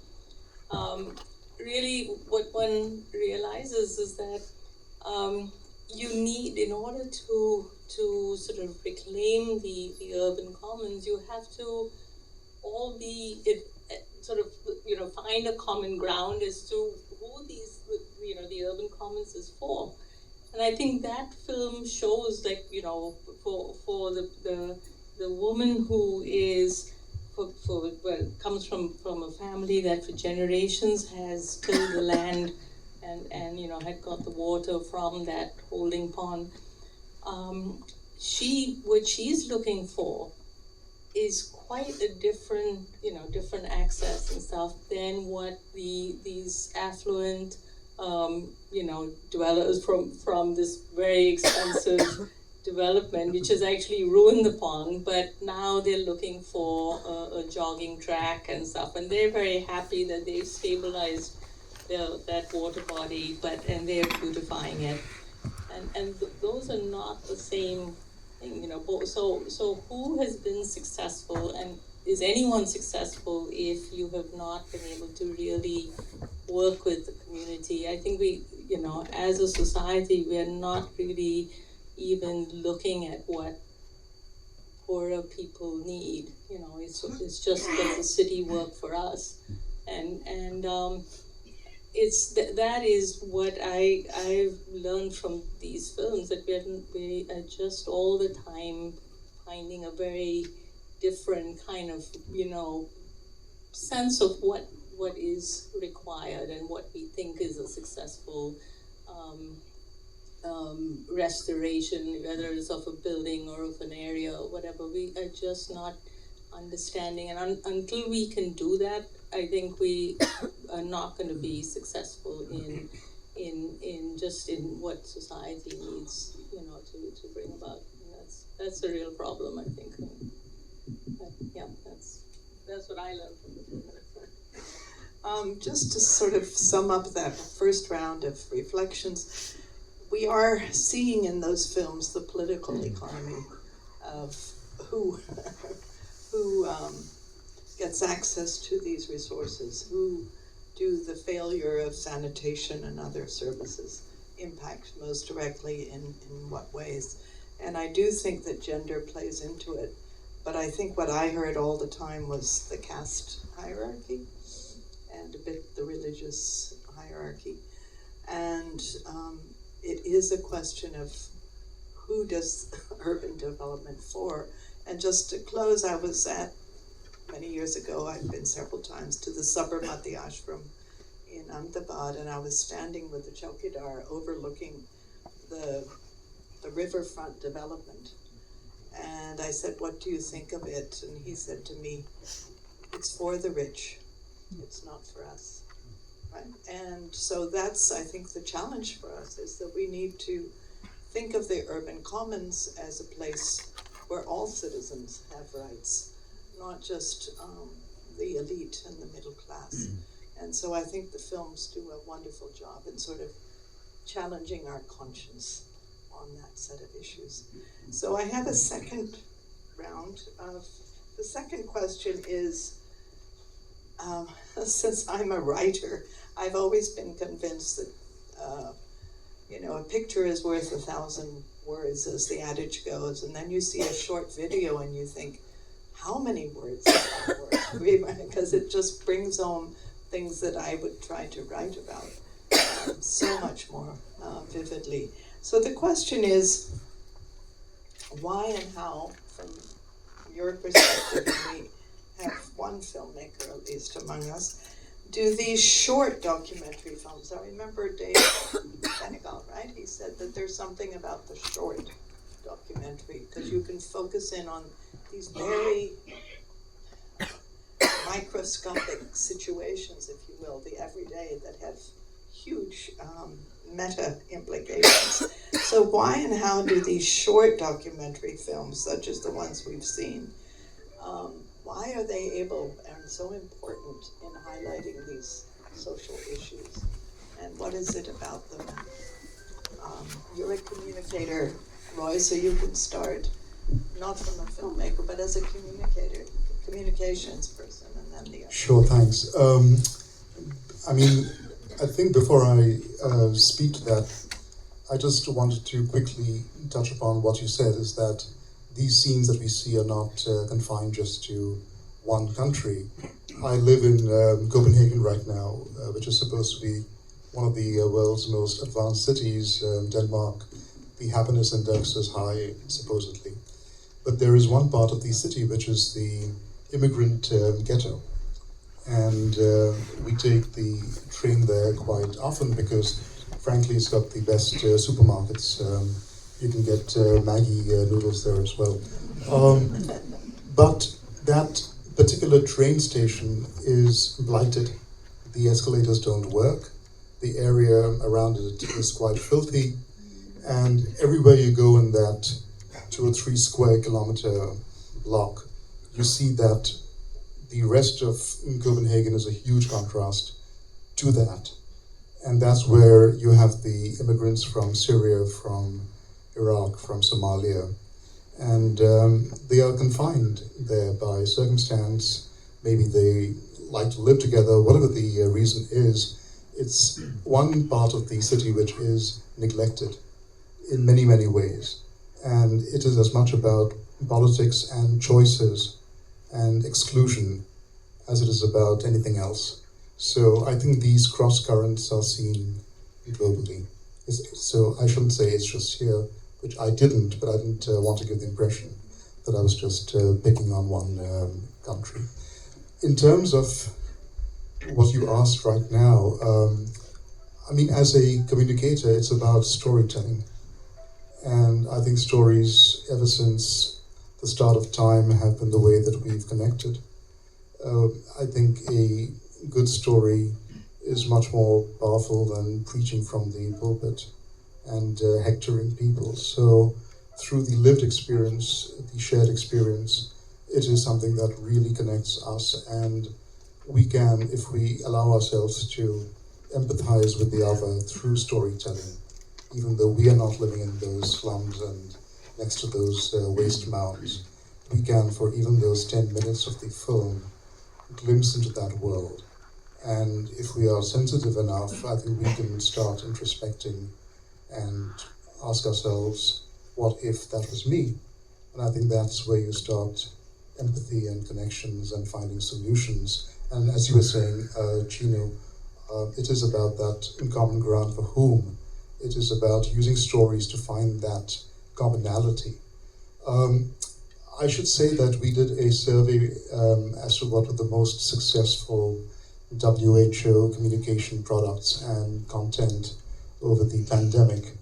Speaker 5: really what one realizes is that you need, in order to sort of reclaim the urban commons, you have to all be sort of find a common ground as to who these the urban commons is for. And I think that film shows, like, for the woman who is comes from a family that for generations has tilled the land and had got the water from that holding pond. What she's looking for is quite a different access and stuff than what these affluent dwellers from this very expensive development, which has actually ruined the pond, but now they're looking for a jogging track and stuff, and they're very happy that they've stabilized that water body, and they're beautifying it, and those are not the same thing, So who has been successful, and is anyone successful if you have not been able to really work with the community? I think we, as a society, we are not really even looking at what poorer people need. It's just does the city work for us, and that is what I've learned from these films, that we are just all the time finding a very different kind of sense of what is required and what we think is a successful restoration, whether it's of a building or of an area or whatever. We are just not understanding, and until we can do that, I think we are not going to be successful in what society needs, to bring about. And that's a real problem, I think. But yeah, that's what I learned from the film.
Speaker 7: Just to sort of sum up that first round of reflections, we are seeing in those films the political economy of who gets access to these resources, who do the failure of sanitation and other services impact most directly, in what ways. And I do think that gender plays into it, but I think what I heard all the time was the caste hierarchy and a bit the religious hierarchy. And it is a question of who does urban development for. And just to close, I was many years ago, I've been several times to the Sabarmati Ashram in Ahmedabad, and I was standing with the Chowkidar overlooking the riverfront development. And I said, "What do you think of it?" And he said to me, "It's for the rich, it's not for us." Right? And so that's, I think, the challenge for us, is that we need to think of the urban commons as a place where all citizens have rights, not just the elite and the middle class. And so I think the films do a wonderful job in sort of challenging our conscience on that set of issues. So I have a second round of, the second question is, since I'm a writer, I've always been convinced that, a picture is worth 1,000 words, as the adage goes, and then you see a short video and you think, how many words is that worth? Because it just brings home things that I would try to write about so much more vividly. So the question is, why and how, from your perspective, and we have one filmmaker at least among us, do these short documentary films, I remember Dave Senegal, right? He said that there's something about the short documentary, because you can focus in on these very microscopic situations, if you will, the everyday, that have huge meta implications. So why and how do these short documentary films, such as the ones we've seen, why are they able and so important in highlighting these social issues? And what is it about them? You're a communicator, Roy, so you can start, not from a filmmaker, but as a communicator, communications person, and then the other.
Speaker 3: Sure, thanks. I think before I speak to that, I just wanted to quickly touch upon what you said, is that these scenes that we see are not confined just to one country. I live in Copenhagen right now, which is supposed to be one of the world's most advanced cities, Denmark. The happiness index is high, supposedly. But there is one part of the city which is the immigrant ghetto. And we take the train there quite often because, frankly, it's got the best supermarkets. You can get Maggi noodles there as well. But that particular train station is blighted. The escalators don't work. The area around it is quite filthy. And everywhere you go in that 2 or 3 square kilometer block, you see that the rest of Copenhagen is a huge contrast to that. And that's where you have the immigrants from Syria, from Iraq, from Somalia. And they are confined there by circumstance. Maybe they like to live together, whatever the reason is. It's one part of the city which is neglected in many, many ways. And it is as much about politics and choices and exclusion as it is about anything else. So I think these cross currents are seen globally. So I shouldn't say it's just here, which I didn't, but I didn't want to give the impression that I was just picking on one country. In terms of what you asked right now, as a communicator, it's about storytelling. And I think stories, ever since the start of time, have been the way that we've connected. I think a good story is much more powerful than preaching from the pulpit and hectoring people. So through the lived experience, the shared experience, it is something that really connects us, and we can, if we allow ourselves to empathize with the other through storytelling, even though we are not living in those slums and next to those waste mounds, we can, for even those 10 minutes of the film, glimpse into that world. And if we are sensitive enough, I think we can start introspecting and ask ourselves, what if that was me? And I think that's where you start empathy and connections and finding solutions. And as you were saying, Chino, it is about that in common ground for whom. It is about using stories to find that commonality. I should say that we did a survey as to what were the most successful WHO communication products and content over the pandemic.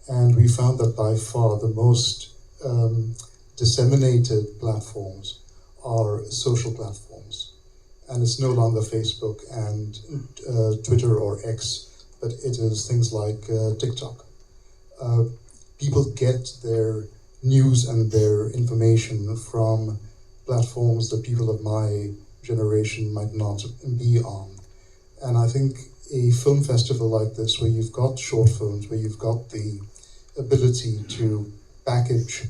Speaker 3: And we found that by far the most disseminated platforms are social platforms. And it's no longer Facebook and Twitter or X, but it is things like TikTok. People get their news and their information from platforms that people of my generation might not be on. And I think a film festival like this, where you've got short films, where you've got the ability to package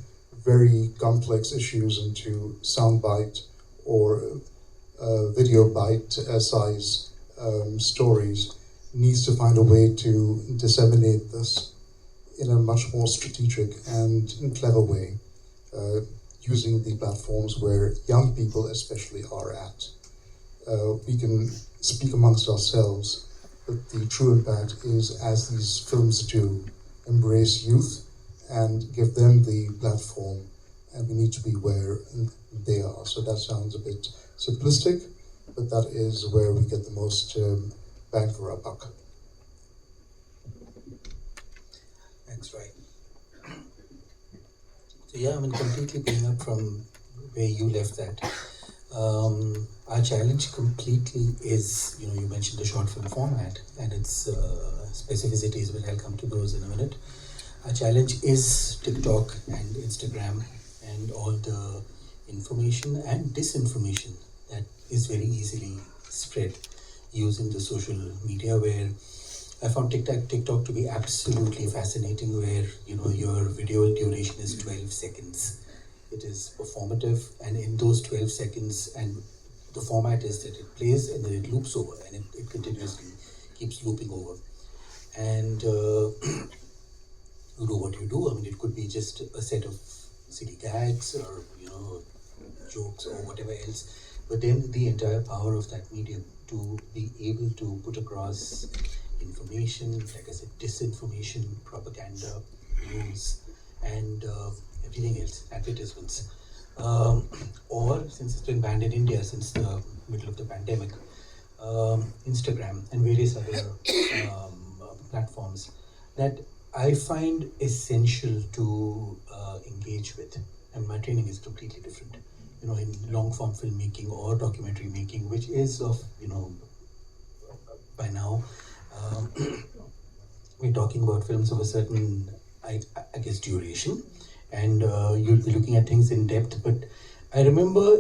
Speaker 3: very complex issues into soundbite or video bite size stories, needs to find a way to disseminate this in a much more strategic and clever way, using the platforms where young people especially are at. We can speak amongst ourselves, but the true impact is, as these films do, embrace youth and give them the platform, and we need to be where they are. So that sounds a bit simplistic, but that is where we get the most bang for our buck.
Speaker 4: Thanks, right. So yeah, I mean, completely picking up from where you left that. Our challenge completely is, you mentioned the short film format and its specificities, but I'll come to those in a minute. Our challenge is TikTok and Instagram and all the information and disinformation that is very easily spread using the social media, where I found TikTok to be absolutely fascinating, where your video duration is 12 seconds. It is performative, and in those 12 seconds, and the format is that it plays and then it loops over, and it continuously keeps looping over. And you do what you do. I mean, it could be just a set of silly gags or jokes or whatever else, but then the entire power of that medium to be able to put across information, like I said, disinformation, propaganda, news, and everything else, advertisements. Or, since it's been banned in India since the middle of the pandemic, Instagram and various other platforms that I find essential to engage with. And my training is completely different, in long form filmmaking or documentary making, which is of, by now, we're talking about films of a certain, I guess, duration, and you'll be looking at things in depth. But I remember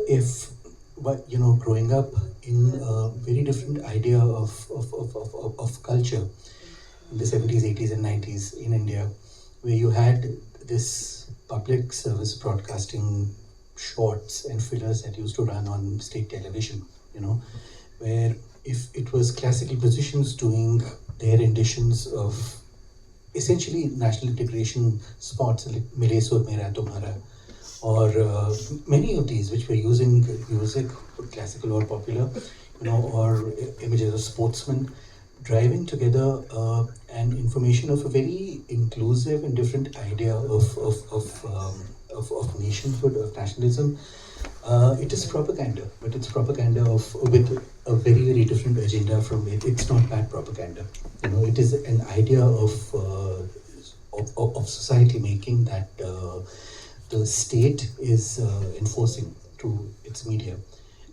Speaker 4: growing up in a very different idea of culture in the 70s, 80s and 90s in India, where you had this public service broadcasting shorts and fillers that used to run on state television, where if it was classical musicians doing their renditions of essentially national integration spots like Mile Sur Mera Tumhara, or many of these which were using music, classical or popular, or images of sportsmen driving together an information of a very inclusive and different idea of nationhood, of nationalism. It is propaganda, but it's propaganda with a very, very different agenda from it. It's not bad propaganda. It is an idea of of society making that the state is enforcing through its media.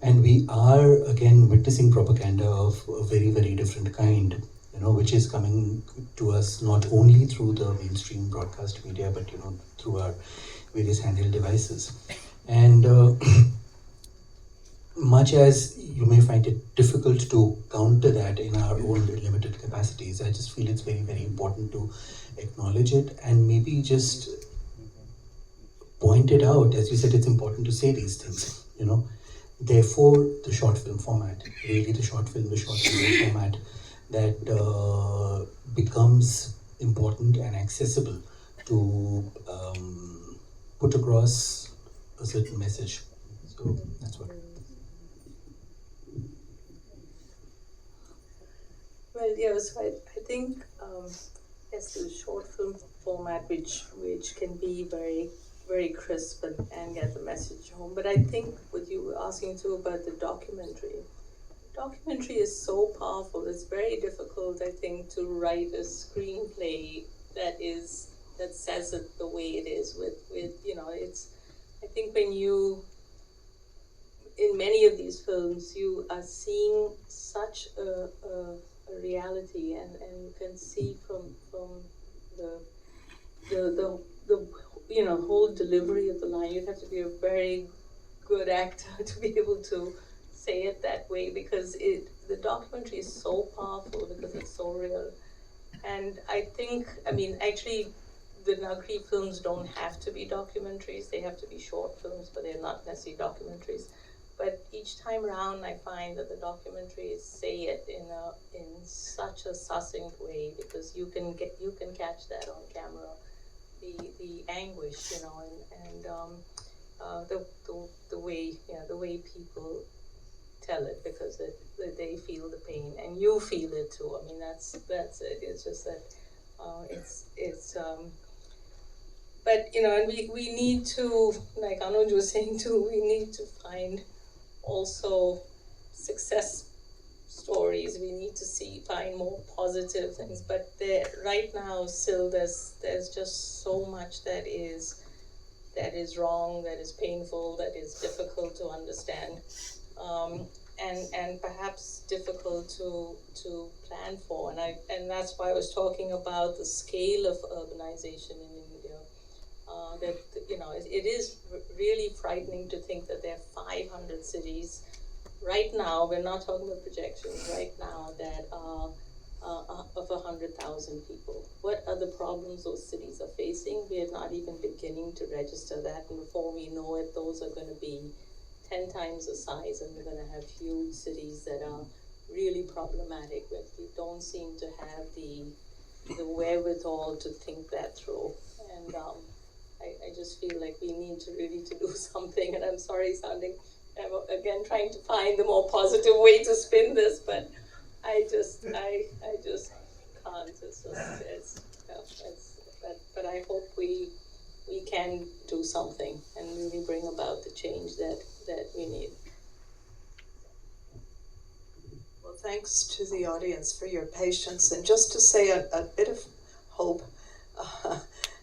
Speaker 4: And we are again witnessing propaganda of a very, very different kind, which is coming to us not only through the mainstream broadcast media, but through our various handheld devices. And much as you may find it difficult to counter that in our own limited capacities, I just feel it's very, very important to acknowledge it and maybe just point it out. As you said, it's important to say these things, Therefore, the short film format, really the short film format that becomes important and accessible to put across a certain message. So that's what.
Speaker 5: Well, yeah, so I think yes, the short film format, which can be very, very crisp and get the message home. But I think what you were asking too about the documentary is so powerful. It's very difficult, I think, to write a screenplay that says it the way it is. With it's. I think when you in many of these films, you are seeing such a reality, and you can see from the whole delivery of the line. You'd have to be a very good actor to be able to say it that way, because the documentary is so powerful because it's so real. And I think, actually, the Nagari films don't have to be documentaries. They have to be short films, but they're not necessarily documentaries. But each time around, I find that the documentaries say it in such a succinct way, because you can catch that on camera, the anguish, and the way people tell it, because they feel the pain and you feel it too. That's it. It's just that but and we need to, like Anuj was saying too, we need to find also success stories. We need to find more positive things, but right now still there's just so much that is wrong, that is painful, that is difficult to understand, and perhaps difficult to plan for. And that's why I was talking about the scale of urbanization in India. That it is really frightening to think that there are 500 cities right now. We're not talking about projections right now that are of 100,000 people. What are the problems those cities are facing? We are not even beginning to register that, and before we know it, those are going to be 10 times the size, and we're going to have huge cities that are really problematic, but we don't seem to have the wherewithal to think that through. And I just feel like we need to really do something, and I'm sorry I'm again trying to find the more positive way to spin this, but I just can't. But I hope we can do something and really bring about the change that we need.
Speaker 7: Well, thanks to the audience for your patience, and just to say a bit of hope,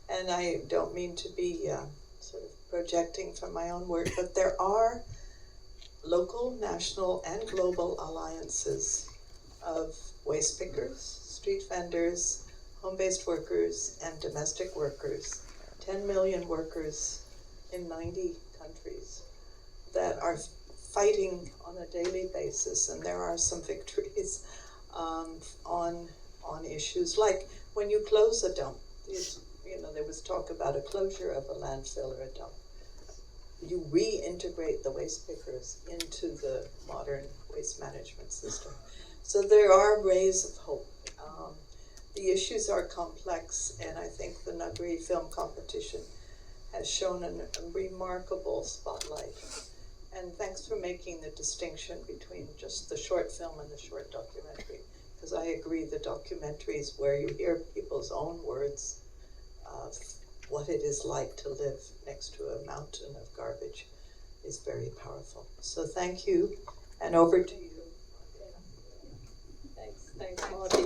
Speaker 7: and I don't mean to be sort of projecting from my own work, but there are local, national, and global alliances of waste pickers, street vendors, home-based workers, and domestic workers, 10 million workers in 90 countries that are fighting on a daily basis, and there are some victories on issues like when you close a dump. There was talk about a closure of a landfill or a dump. You reintegrate the waste pickers into the modern waste management system. So there are rays of hope. The issues are complex, and I think the Nagari Film Competition has shown a remarkable spotlight. And thanks for making the distinction between just the short film and the short documentary, because I agree the documentaries where you hear people's own words of what it is like to live next to a mountain of garbage is very powerful. So thank you, and over to you.
Speaker 5: Thanks, Marty.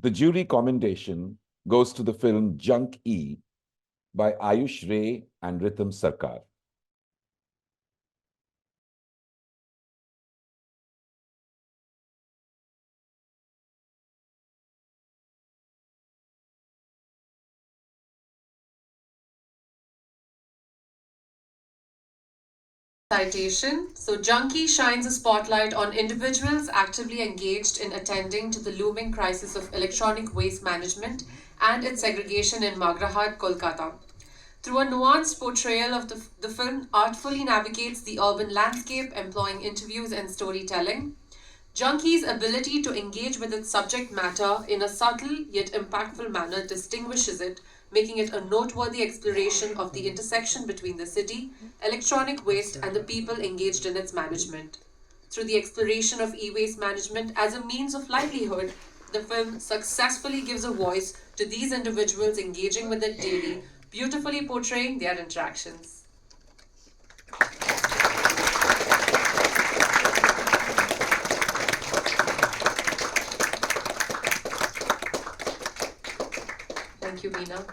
Speaker 8: The jury commendation goes to the film Junk E by Ayush Ray and Rhythm Sarkar.
Speaker 6: Citation. So, Junkie shines a spotlight on individuals actively engaged in attending to the looming crisis of electronic waste management and its segregation in Magrahat, Kolkata. Through a nuanced portrayal of the film artfully navigates the urban landscape, employing interviews and storytelling. Junkie's ability to engage with its subject matter in a subtle yet impactful manner distinguishes it, making it a noteworthy exploration of the intersection between the city, electronic waste, and the people engaged in its management. Through the exploration of e-waste management as a means of livelihood, the film successfully gives a voice to these individuals engaging with it daily, beautifully portraying their interactions. Thank you, Meena.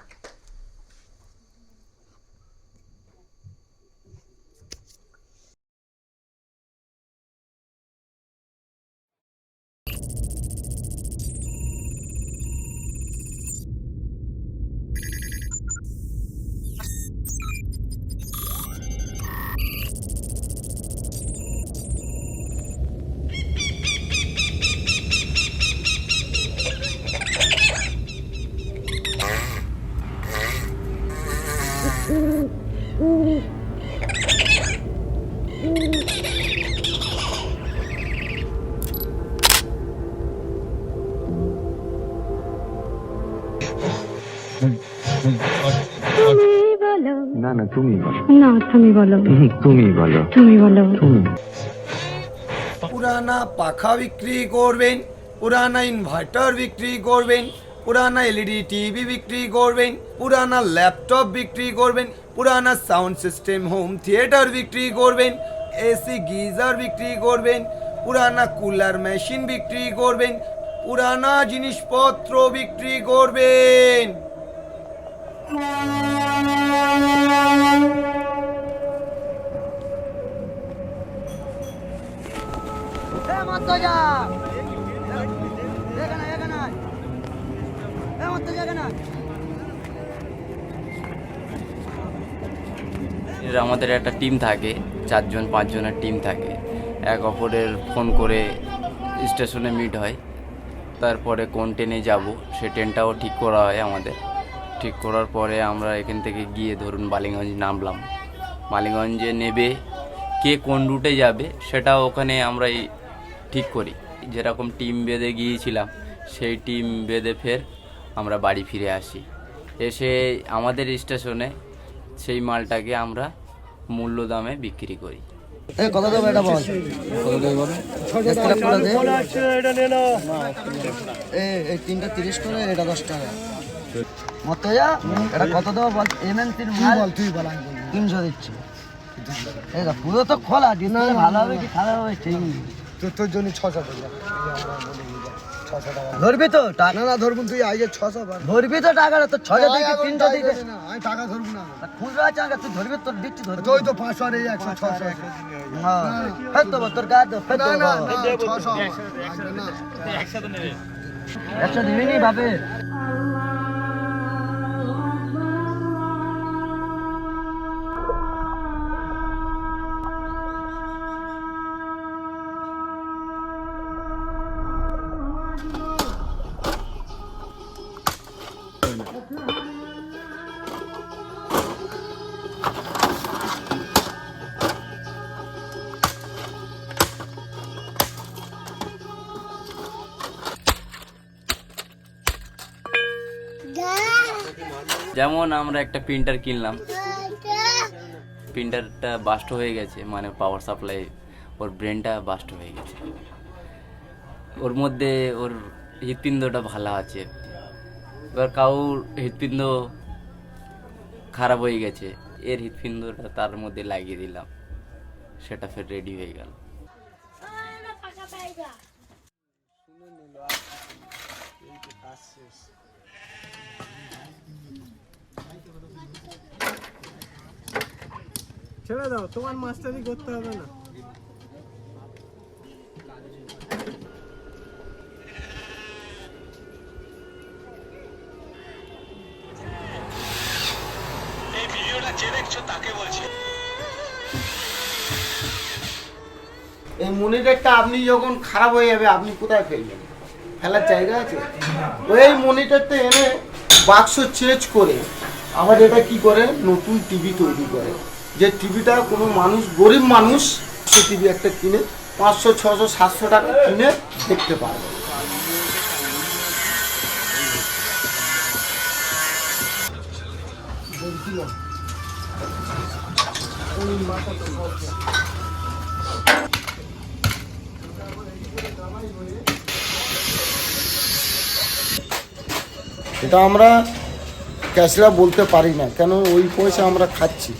Speaker 17: না না তুমি বলো
Speaker 10: না তুমি বলো
Speaker 17: তুমি বলো
Speaker 10: তুমি বলো
Speaker 17: তুমি
Speaker 23: पुराना पाखा बिक्री করবেন पुराना इन्भार्टर बिक्री করবেন पुराना एलईडी टीवी बिक्री করবেন पुराना लैपटॉप बिक्री করবেন पुराना साउंड सिस्टम होम थिएटर बिक्री করবেন एसी गीजर बिक्री করবেন पुराना कूलर मेशिन बिक्री করবেন पुराना জিনিসপত্র বিক্রি করবেন
Speaker 11: আমাদের একটা টিম থাকে 4-5 জনের টিম থাকে এক অপরের ফোন করে স্টেশনে মিট হয় তারপরে কোন ট্রেনে যাব সেই ট্রেনটাও ঠিক করা হয় আমাদের ঠিক করার পরে আমরা এখান থেকে গিয়ে ধরুন বালিগঞ্জ নামলাম বালিগঞ্জে নেবে কে কোন রুটে যাবে সেটাও ওখানে আমরা ঠিক করি যেরকম টিম বেঁধে গিয়েছিলাম সেই টিম বেঁধে ফের আমরা বাড়ি ফিরে আসি এসে আমাদের স্টেশনে সেই মালটাকে আমরা মূল্য দামে বিক্রি করি
Speaker 23: কত দেবো এটা বল কত দেবো বল এটা নে নাও এই তিনটা 30 করে এটা 10 টাকা মত যা এটা কত দেবো বল এমএনসির মাল বল তুই বল আমি 300 দিচ্ছি এটা পুরো তো খোলা ডিসপ্লে ভালো হবে কি খারাপ হবে ঠিক তোর জন্য 600 টাকা ধরবি তো টাকা না ধরবো তুই আগে 600 ধরবি তো টাকাটা তো 600 থেকে 300 দিতে আমি টাকা ধরবো না খুচরা টাকা তুই ধরবি তোর দিচ্ছি ধরবি তুই তো 500 আর 100 600 হ্যাঁ ফের তো তোর গাদ ফের তো না 600 না 100 তো নেবে 100 দিবি নি বাপে
Speaker 11: যেমন আমরা একটা প্রিন্টার কিনলাম প্রিন্টারটা বাস্ট হয়ে গেছে মানে পাওয়ার সাপ্লাই ওর ব্রেনটা বাস্ট হয়ে গেছে ওর মধ্যে ওর হৃৎপিণ্ডটা ভালো আছে এবার কাউর হৃৎপিণ্ড খারাপ হয়ে গেছে এর হৃৎপিণ্ডটা তার মধ্যে লাগিয়ে দিলাম সেটা ফের রেডি হয়ে গেল
Speaker 10: ছেড়ে দাও, তোমার মাস্টারি করতে হবে না।
Speaker 12: এই ভিডিওটা যে দেখছো তাকে বলছি,
Speaker 23: এই মনিটরটা আপনি যখন খারাপ হয়ে যাবে আপনি কোথায় ফেলবেন? ফেলার জায়গা আছে? ওই মনিটরটা এনে বাক্স চেঞ্জ করে আবার এটা কি করে নতুন টিভি তৈরি করে, যে টিভিটা কোনো মানুষ গরিব মানুষ সে টিভি একটা কিনে 500, 600, 700 টাকা কিনে দেখতে পারবে। এটা আমরা ক্যাশরা বলতে পারি না, কেন ওই পয়সা আমরা খাচ্ছি,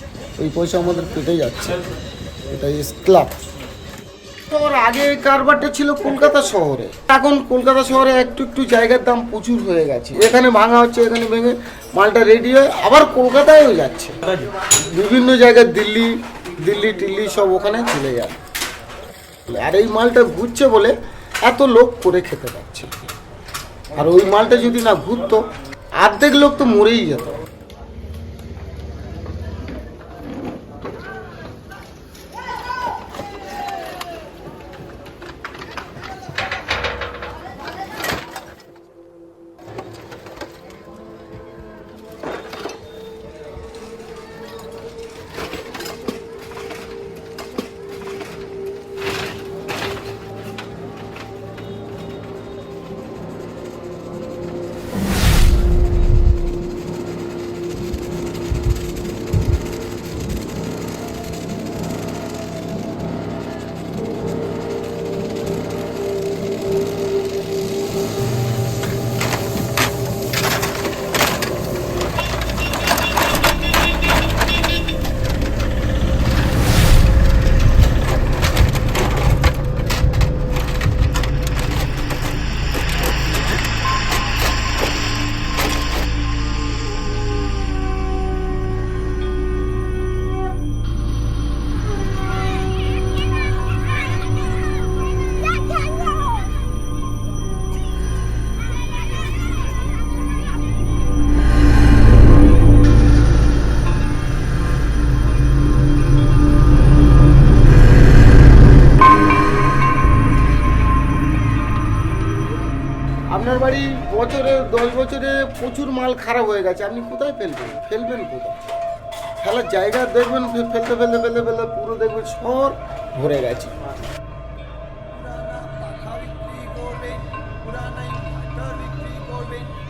Speaker 23: ওই পয়সা আমাদের পেটে যাচ্ছে, এটা ক্লাব। তোর আগে কারবারটা ছিল কলকাতা শহরে, এখন কলকাতা শহরে একটু একটু জায়গার দাম প্রচুর হয়ে গেছে, এখানে ভাঙা হচ্ছে, এখানে ভেঙে মালটা রেডি হয়ে আবার কলকাতায়ও যাচ্ছে, বিভিন্ন জায়গায় দিল্লি টিল্লি সব ওখানে চলে যায়। আর এই মালটা ঘুরছে বলে এত লোক করে খেতে পারছে, আর ওই মালটা যদি না ঘুরতো অর্ধেক লোক তো মরেই যেত। আপনার বাড়ি বছরে 10 বছরে প্রচুর মাল খারাপ হয়ে গেছে, আপনি কোথায় ফেলবেন কোথায়? ফেলার জায়গা দেখবেন, ফেলতে পুরো দেখবেন শহর ভরে গেছে।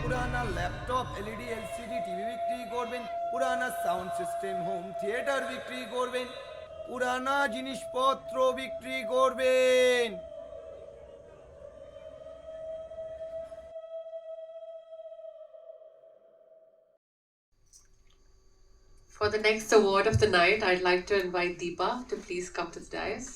Speaker 23: পুরানা ল্যাপটপ, এলইডি, এলসিডি টিভি বিক্রি করবেন, পুরানা সাউন্ড সিস্টেম, হোম থিয়েটার বিক্রি করবেন, পুরানা জিনিসপত্র বিক্রি করবেন।
Speaker 6: For the next award of the night, I'd like to invite Deepa to please come to the dais.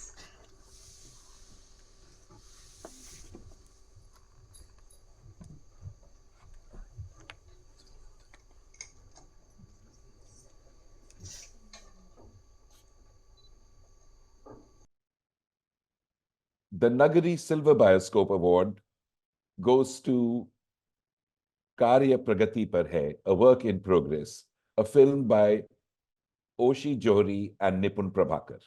Speaker 8: The Nagari Silver Bioscope Award goes to Karya Pragati Par Hai, a work in progress, a film by Oshi Johri and Nipun Prabhakar.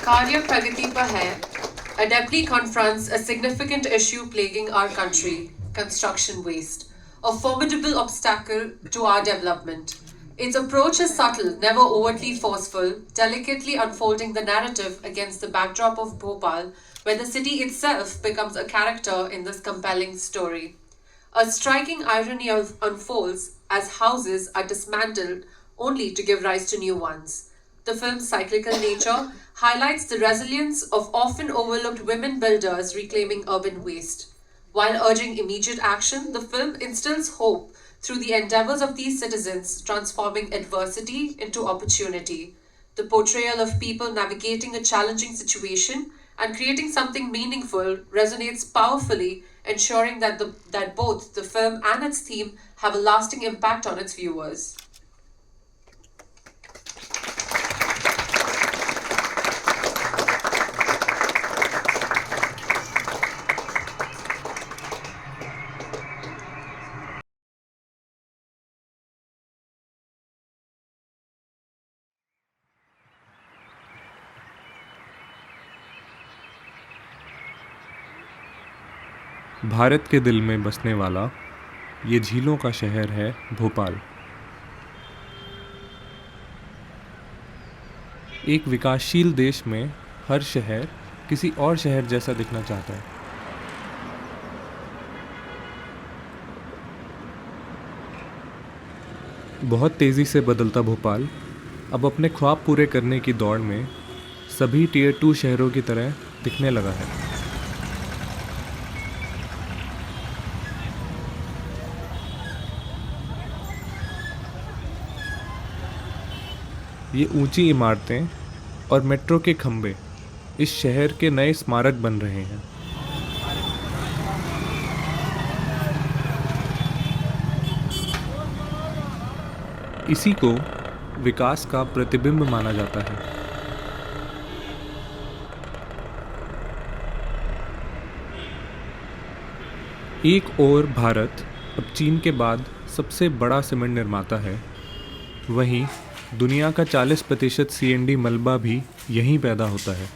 Speaker 6: Karya Pragati Par Hai adeptly confronts a significant issue plaguing our country, construction waste, a formidable obstacle to our development. Its approach is subtle, never overtly forceful, delicately unfolding the narrative against the backdrop of Bhopal, where the city itself becomes a character in this compelling story. A striking irony unfolds as houses are dismantled only to give rise to new ones. The film's cyclical nature highlights the resilience of often overlooked women builders reclaiming urban waste. While urging immediate action, the film instills hope through the endeavors of these citizens transforming adversity into opportunity. The portrayal of people navigating a challenging situation and creating something meaningful resonates powerfully, ensuring that both the film and its theme have a lasting impact on its viewers.
Speaker 20: Bharat के दिल में बसने वाला ये झीलों का शहर है भोपाल। एक विकासशील देश में हर शहर किसी और शहर जैसा दिखना चाहता है। बहुत तेज़ी से बदलता भोपाल अब अपने ख्वाब पूरे करने की दौड़ में सभी टियर 2 शहरों की तरह दिखने लगा है। ये ऊंची इमारतें और मेट्रो के खंभे इस शहर के नए स्मारक बन रहे हैं। इसी को विकास का प्रतिबिंब माना जाता है। एक ओर भारत अब चीन के बाद सबसे बड़ा सीमेंट निर्माता है, वहीं दुनिया का 40% CND मलबा भी यहीं पैदा होता है।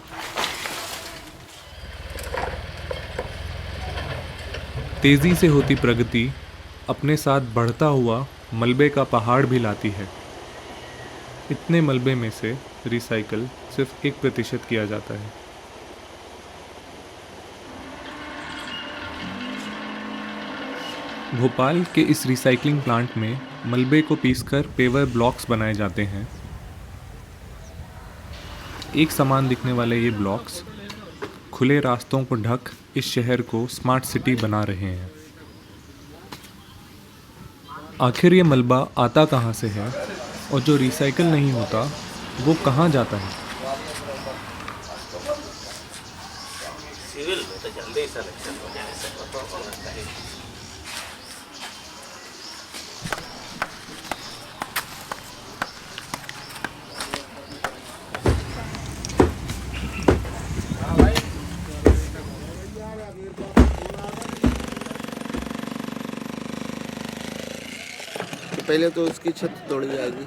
Speaker 20: तेज़ी से होती प्रगति अपने साथ बढ़ता हुआ मलबे का पहाड़ भी लाती है। इतने मलबे में से रिसाइकल सिर्फ 1% किया जाता है। भोपाल के इस रिसाइकलिंग प्लांट में मलबे को पीसकर पेवर ब्लॉक्स बनाए जाते हैं। एक समान दिखने वाले ये ब्लॉक्स खुले रास्तों को ढक इस शहर को स्मार्ट सिटी बना रहे हैं। आखिर ये मलबा आता कहाँ से है और जो रिसाइकल नहीं होता वो कहाँ जाता है?
Speaker 12: सिविल में तो जल्दी सिलेक्शन हो जाए ऐसे
Speaker 14: पहले तो उसकी छत तोड़ी जाएगी,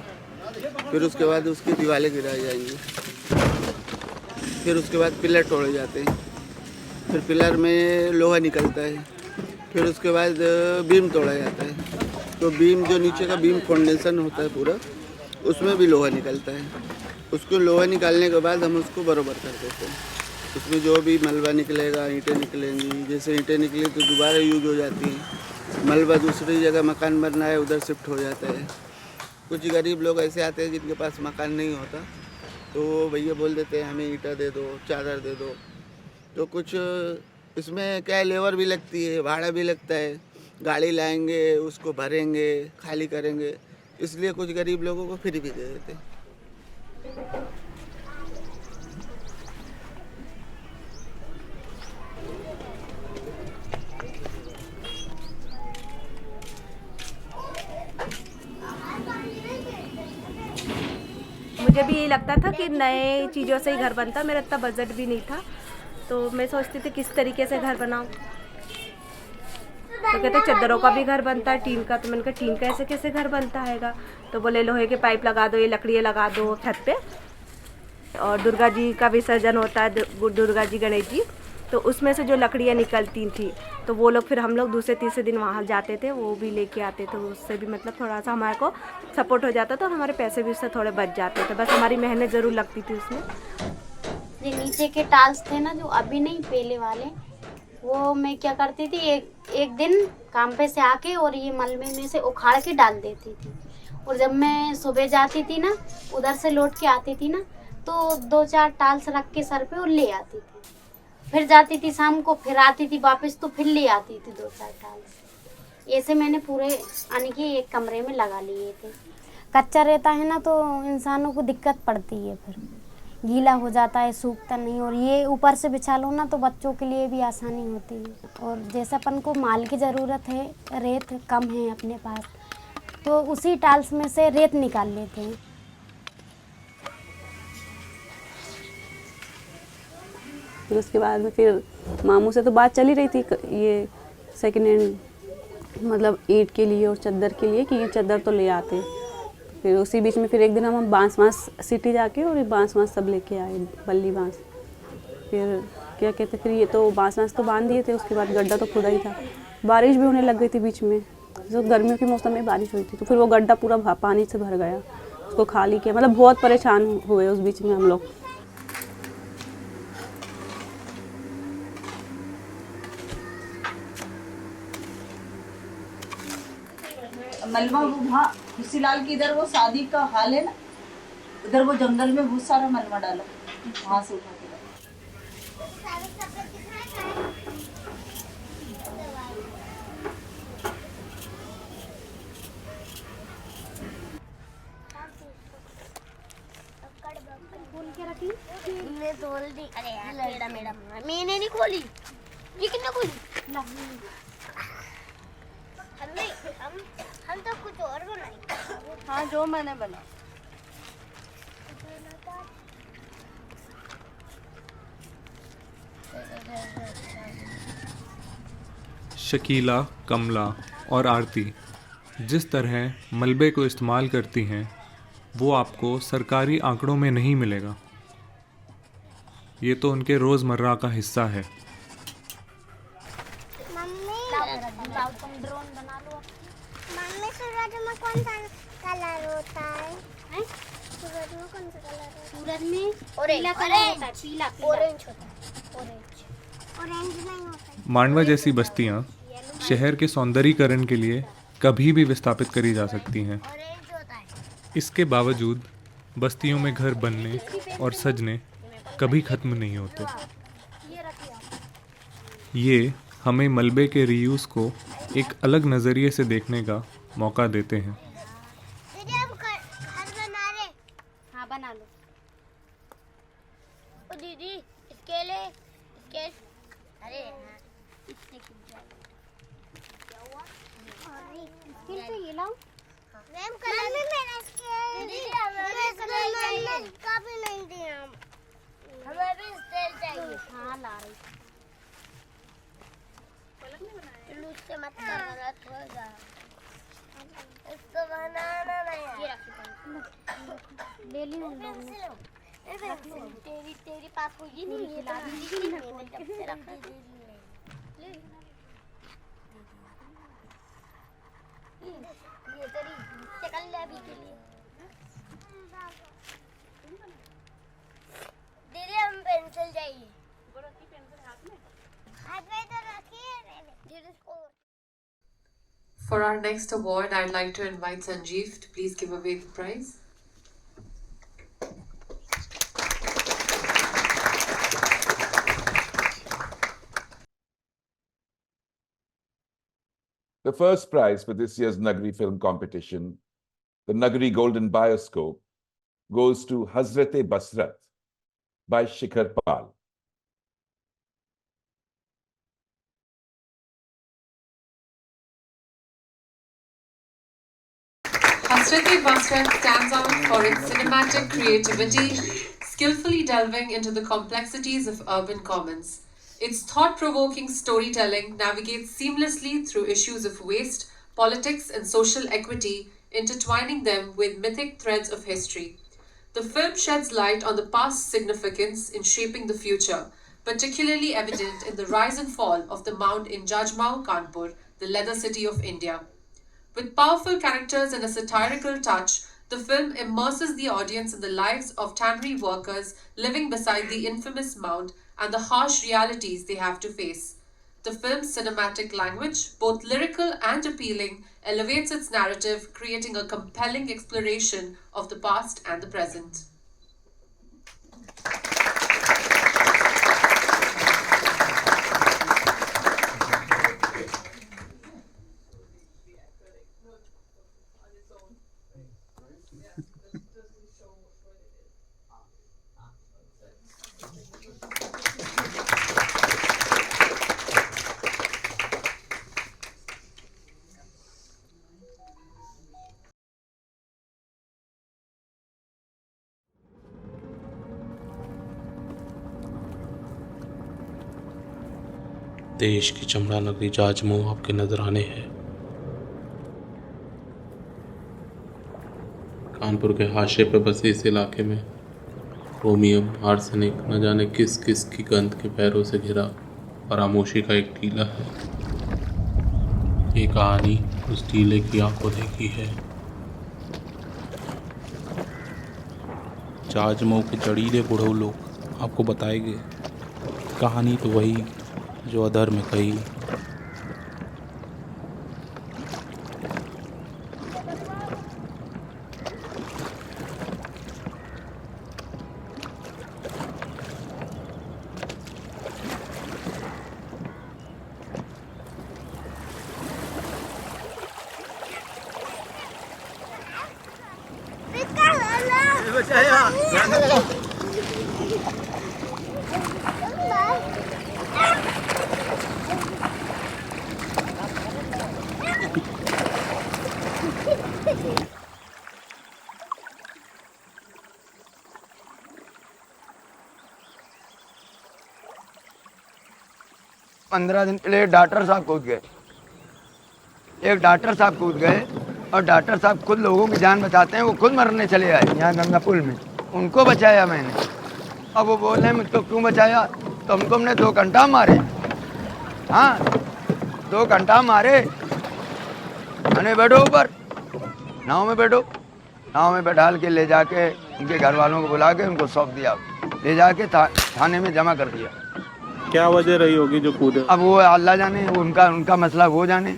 Speaker 14: फिर उसके बाद उसकी दीवारें गिराई जाएंगी, फिर उसके बाद पिलर तोड़े जाते हैं, फिर पिलर में लोहा निकलता है, फिर उसके बाद बीम तोड़ा जाता है। तो बीम जो नीचे का बीम फाउंडेशन होता है पूरा, उसमें भी लोहा निकलता है। उसको लोहा निकालने के बाद हम उसको बराबर कर देते हैं। उसमें जो भी मलबा निकलेगा, ईंटें निकलेंगी, जैसे ईंटें निकली तो दोबारा यूज हो जाती हैं। मलबा दूसरी जगह मकान बनना है उधर शिफ्ट हो जाता है। कुछ गरीब लोग ऐसे आते हैं जिनके पास मकान नहीं होता, तो वो भैया बोल देते हैं हमें ईंटा दे दो, चादर दे दो। तो कुछ इसमें क्या है, लेबर भी लगती है, भाड़ा भी लगता है, गाड़ी लाएंगे, उसको भरेंगे, खाली करेंगे, इसलिए कुछ गरीब लोगों को फ्री भी दे देते हैं।
Speaker 15: मुझे भी यही लगता था कि नए चीज़ों से ही घर बनता, मेरा इतना बजट भी नहीं था, तो मैं सोचती थी किस तरीके से घर बनाऊं। तो कहते चद्दरों का भी घर बनता है, टीन का। तो मैंने कहा टीन का ऐसे कैसे घर बनता हैगा? तो बोले लोहे के पाइप लगा दो, ये लकड़ियाँ लगा दो छत पे, और दुर्गा जी का विसर्जन होता है, दुर्गा जी गणेश जी, तो उसमें से जो लकड़ियाँ निकलती थी तो वो लोग फिर हम लोग दूसरे तीसरे दिन वहाँ जाते थे, वो भी लेके आते थे। उससे भी मतलब थोड़ा सा हमारे को सपोर्ट हो जाता था और हमारे पैसे भी उससे थोड़े बच जाते थे। बस हमारी मेहनत ज़रूर लगती थी उसमें।
Speaker 18: ये नीचे के टाल्स थे ना, जो अभी नहीं पहले वाले, वो मैं क्या करती थी, एक दिन काम पे से आके और ये मलबे में से उखाड़ के डाल देती थी। और जब मैं सुबह जाती थी ना, उधर से लौट के आती थी ना, तो 2-4 टाल्स रख के सर पे और ले आती थी। फिर जाती थी शाम को, फिर आती थी वापस, तो फिर ले आती थी 2-4 टाल्स। ऐसे मैंने पूरे यानी कि एक कमरे में लगा लिए थे। कच्चा रहता है ना तो इंसानों को दिक्कत पड़ती है, फिर गीला हो जाता है, सूखता नहीं। और ये ऊपर से बिछा लो ना तो बच्चों के लिए भी आसानी होती है। और जैसे अपन को माल की ज़रूरत है, रेत कम है अपने पास, तो उसी टाइल्स में से रेत निकाल लेते हैं।
Speaker 13: फिर उसके बाद में फिर मामू से तो बात चली रही थी ये सेकेंड हैंड मतलब ईंट के लिए और चद्दर के लिए कि ये चद्दर तो ले आते। फिर उसी बीच में फिर एक दिन हम बांस सिटी जाके और बांस सब लेके आए, बल्ली बांस। फिर क्या कहते फिर ये तो बांस तो बांध दिए थे, उसके बाद गड्ढा तो खुदा ही था। बारिश भी होने लग गई थी बीच में, जो गर्मियों के मौसम में बारिश हुई थी, तो फिर वो गड्ढा पूरा पानी से भर गया, उसको खाली किया। मतलब बहुत परेशान हुए उस बीच में हम लोग।
Speaker 16: मलबा वो वहाँ खुशीलाल की इधर वो शादी का हाल है ना, उधर वो जंगल में बहुत सारा मलबा डाला, वहाँ से उठा के
Speaker 18: मैंने नहीं खोली, ये कितने खोली? हम तो कुछ और बनाएंगे।
Speaker 16: हाँ, जो मैंने बना।
Speaker 20: शकीला, कमला और आरती जिस तरह मलबे को इस्तेमाल करती हैं वो आपको सरकारी आंकड़ों में नहीं मिलेगा। ये तो उनके रोज़मर्रा का हिस्सा है।
Speaker 18: मम्मी सूरज में कौन सा कलर होता है? सूरज में कौन सा कलर होता है? सूरज में पीला कलर होता है, पीला ऑरेंज होता है। ऑरेंज नहीं होता है।
Speaker 20: मांडवा जैसी बस्तियां शहर के सौंदर्यीकरण के लिए कभी भी विस्थापित करी जा सकती हैं। इसके बावजूद बस्तियों में घर बनने और सजने कभी खत्म नहीं होते। ये हमें मलबे के रीयूज़ को एक अलग नज़रिए से देखने का मौका देते हैं।
Speaker 18: दीदी अब घर बना रहे। हाँ, बना लो। ओ दीदी इसके अरे हाँ, इससे खिल जाएगा। क्या हुआ? इसके लिए ये लाओ। मैम कलर में मेरा स्केल दीदी हमें स्केल चाहिए। कभी नहीं दिया हमें भी स्केल चाहिए। हाँ ला रही। लूज से मत करना होगा, इसको बनाना नहीं है। ये रखी ले ली उन लोगों ने। तेरी पास होगी नहीं, ये ला दी मैंने कब से रख दी। ये तेरी चकल ले अभी के लिए। दीदी हम पेंसिल चाहिए।
Speaker 6: For our next award, I'd like to invite Sanjeev to please give away the prize.
Speaker 8: The first prize for this year's Nagari film competition, the Nagari Golden Bioscope, goes to Hasratein Basrat by Shikhar Pal.
Speaker 6: Hasratein Basrat stands out for its cinematic creativity, skillfully delving into the complexities of urban commons. Its thought-provoking storytelling navigates seamlessly through issues of waste, politics, and social equity, intertwining them with mythic threads of history. The film sheds light on the past's significance in shaping the future, particularly evident in the rise and fall of the Mount in Jajmau, Kanpur, the leather city of India. With powerful characters and a satirical touch, the film immerses the audience in the lives of tannery workers living beside the infamous mount and the harsh realities they have to face. The film's cinematic language, both lyrical and appealing, elevates its narrative, creating a compelling exploration of the past and the present.
Speaker 9: देश की चमड़ा नगरी जाजमऊ आपके नजराने है। कानपुर के हाशिए पर बसे इस इलाके में क्रोमियम, आर्सेनिक, न जाने किस किस की गंध के पैरों से घिरा फरामोशी का एक टीला है। ये कहानी उस टीले की आंखों देखी है। जाजमऊ के जड़ीले बुढ़ऊ लोग आपको बताएंगे कहानी तो वही जो अधर में कही।
Speaker 19: पंद्रह दिन पहले डॉक्टर साहब कूद गए। एक डॉक्टर साहब कूद गए और डॉक्टर साहब खुद लोगों की जान बचाते हैं। वो खुद मरने चले आए यहाँ गंगा पुल में, उनको बचाया मैंने। अब वो बोल रहे हैं मुझको क्यों बचाया, तो हमको हमने 2 घंटा मारे। हाँ 2 घंटा मारे। मैंने बैठो ऊपर नाव में, बैठो नाव में बैठाल के ले जाके उनके घर वालों को बुला के उनको सौंप दिया, ले जाके थाने में जमा कर दिया।
Speaker 9: क्या वजह रही होगी जो कूदे?
Speaker 19: अब वो अल्लाह जाने, उनका मसला वो जाने।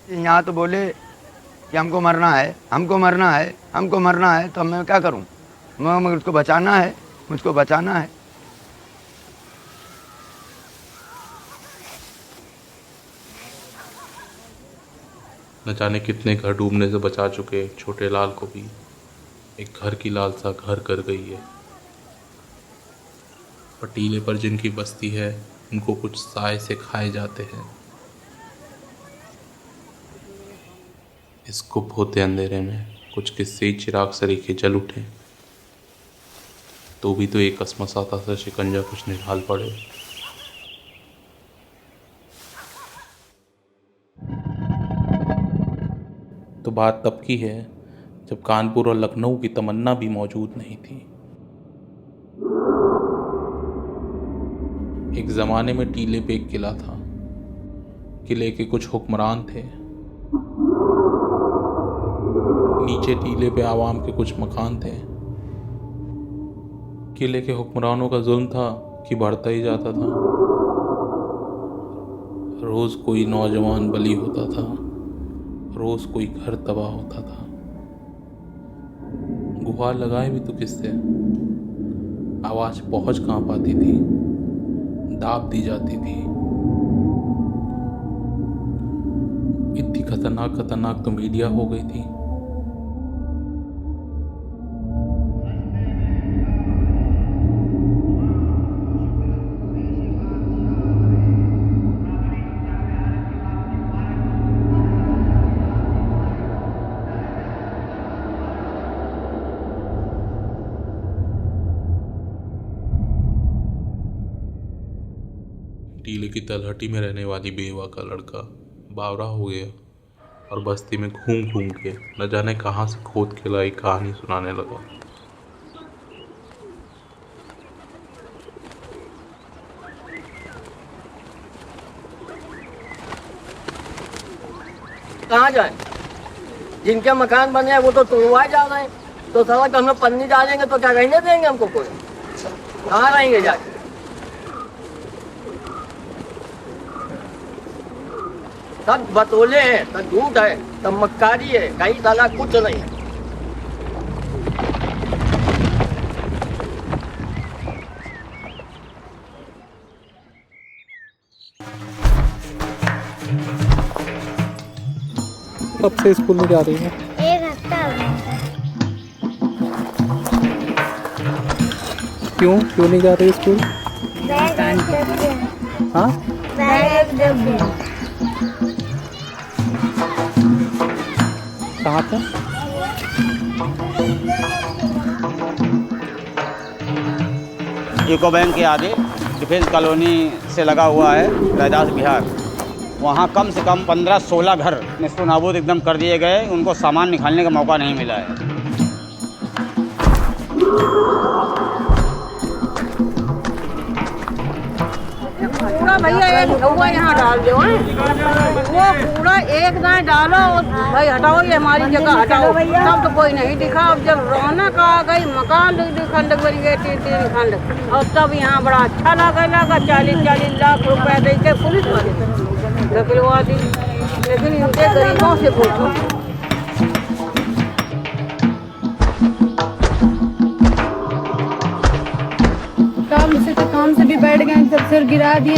Speaker 19: यहाँ तो बोले कि हमको मरना है, हमको मरना है, हमको मरना है, तो मैं क्या करूँ? मुझको बचाना है, मुझको बचाना है।
Speaker 9: न जाने कितने घर डूबने से बचा चुके छोटे लाल को भी एक घर की लालसा घर कर गई है। पटीले पर जिनकी बस्ती है उनको कुछ साए से खाए जाते हैं। इस गुप होते अंधेरे में कुछ किस्से चिराग सरीखे जल उठे, तो भी तो एक असमसाता सा शिकंजा कुछ निकाल पड़े। तो बात तब की है जब कानपुर और लखनऊ की तमन्ना भी मौजूद नहीं थी। एक ज़माने में टीले पे एक किला था। किले के कुछ हुक्मरान थे। नीचे टीले पे आवाम के कुछ मकान थे। किले के हुक्मरानों का जुल्म था कि बढ़ता ही जाता था। रोज कोई नौजवान बली होता था, रोज कोई घर तबाह होता था। गुहार लगाए भी तो किससे? आवाज पहुंच कहाँ पाती थी, दाब दी जाती थी। इतनी खतरनाक तो मीडिया हो गई थी। टीले की तलहटी में रहने वाली बेवा का लड़का बावरा हो गया और बस्ती में घूम घूम के न जाने कहाँ से खोद के लाई कहानी सुनाने लगा।
Speaker 21: कहाँ जाए? जिनके मकान बने हैं वो तो तोड़वाए जा रहे हैं, तो सड़क हम लोग पन्नी डालेंगे तो क्या रहने देंगे हमको? कोई कहाँ रहेंगे जाके? सब बतौले हैं, सब झूठ है, सब मक्कारी है, कहीं साला कुछ नहीं है।
Speaker 20: कब से स्कूल में जा रही है?
Speaker 24: 1 हफ्ता हो गया।
Speaker 20: क्यों नहीं जा रही स्कूल?
Speaker 24: बैग दब गया।
Speaker 20: हाँ?
Speaker 24: बैग दब गया।
Speaker 20: कहाँ पे?
Speaker 1: यूको बैंक के आगे डिफेंस कॉलोनी से लगा हुआ है रैदास बिहार। वहाँ कम से कम 15-16 घर निस्तो नाबूद एकदम कर दिए गए, उनको सामान निकालने का मौका नहीं मिला है।
Speaker 2: कूड़ा भैया एक हुआ यहाँ डाल दो, वो कूड़ा एक दाएं डालो भाई, हटाओ ये हमारी जगह हटाओ। तब तो कोई नहीं दिखा। अब जब रौनक आ गई, मकान खंडक बन गए 3-3 खंड, और तब यहाँ बड़ा अच्छा लगा 40-40 लाख रुपए दे के पुलिस वाले निकलवा दी। लेकिन इनके गरीबों से पूछो।
Speaker 3: काम से भी बैठ गए, सब सिर गिरा दिए,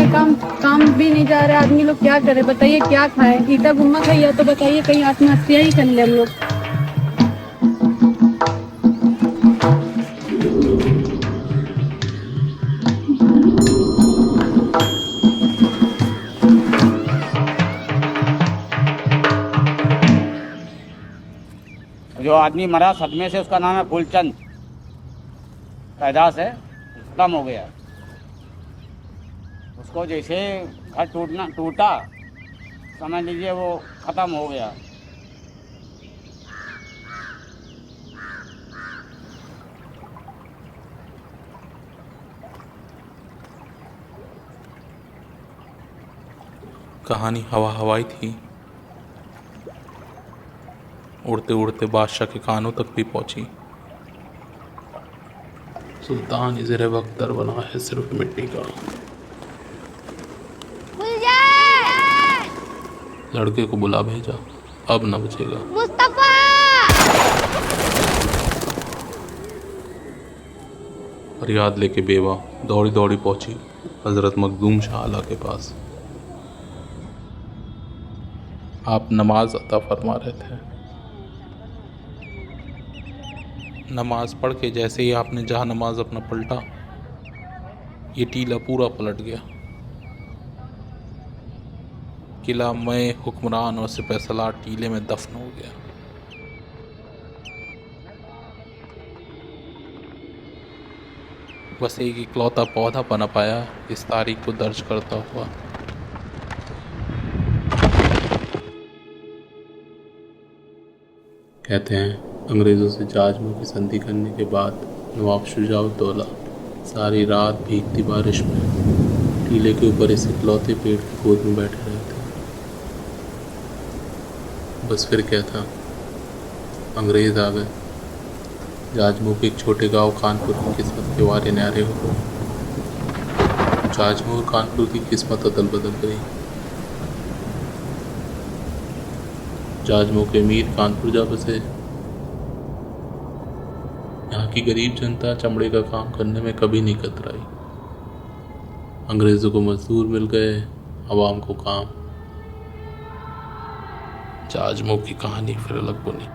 Speaker 3: काम भी नहीं जा रहा। आदमी लोग क्या करे बताइए, क्या खाए? ईटा गुम्मा खाइए तो बताइए कहीं आत्महत्या ही कर ले हम लोग।
Speaker 1: जो आदमी मरा सदमे से, उसका नाम है फूलचंद, पैदाश है, खत्म हो गया। उसको जैसे घर टूटा, समझ लीजिए वो खत्म हो गया।
Speaker 9: कहानी हवाई थी, उड़ते उड़ते बादशाह के कानों तक भी पहुंची। सुल्तान इजरे बख्तर बना है सिर्फ मिट्टी का। लड़के को बुला भेजा, अब न बचेगा।
Speaker 24: मुस्तफा!
Speaker 9: फरियाद लेके बेवा दौड़ी दौड़ी पहुंची हजरत मखदूम शाह आला के पास। आप नमाज अता फरमा रहे थे। नमाज पढ़ के जैसे ही आपने जहाँ नमाज अपना पलटा, ये टीला पूरा पलट गया। किला में हुक्मरान और सिपहसालार टीले में दफन हो गया। बस एक इकलौता पौधा पनप आया इस तारीख को दर्ज करता हुआ। कहते हैं अंग्रेज़ों से जाजमू की संधि करने के बाद नवाब शुजाउद्दौला सारी रात भीगती बारिश में टीले के ऊपर इस इकलौते पेड़ की गोद में बैठे रहे थे। बस फिर क्या था, अंग्रेज़ आ गए। जाजमू के एक छोटे गांव कानपुर की किस्मत के वारे न्यारे हो गए। जाजमू और कानपुर की किस्मत अदल बदल गई। जाजमू के अमीर कानपुर जा बसे। यहाँ की गरीब जनता चमड़े का काम करने में कभी नहीं कतराई। अंग्रेज़ों को मजदूर मिल गए, अवाम को काम। जाजमू की कहानी फिर अलग बनी।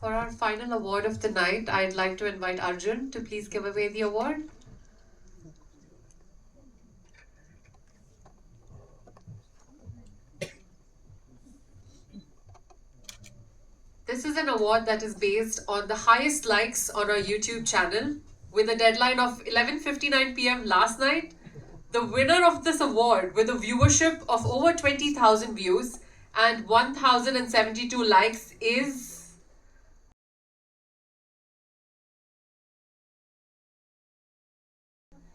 Speaker 6: For our final award of the night, I'd like to invite Arjun to please give away the award. This is an award that is based on the highest likes on our YouTube channel. With a deadline of 11:59 PM last night, the winner of this award with a viewership of over 20,000 views and 1,072 likes is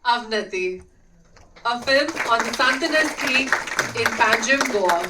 Speaker 6: Avnati, a film on the Santanas Creek in Panjim, Goa.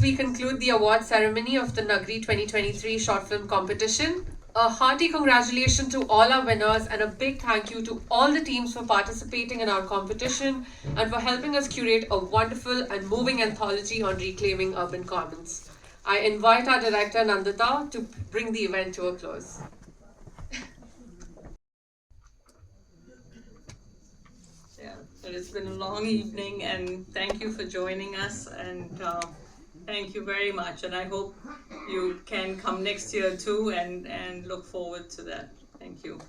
Speaker 6: we conclude the award ceremony of the Nagari 2023 short film competition. A hearty congratulations to all our winners and a big thank you to all the teams for participating in our competition and for helping us curate a wonderful and moving anthology on reclaiming urban commons. I invite our director Nandita to bring the event to a close.
Speaker 4: It's been a long evening, and thank you for joining us, and thank you very much, and I hope you can come next year too and look forward to that. Thank you.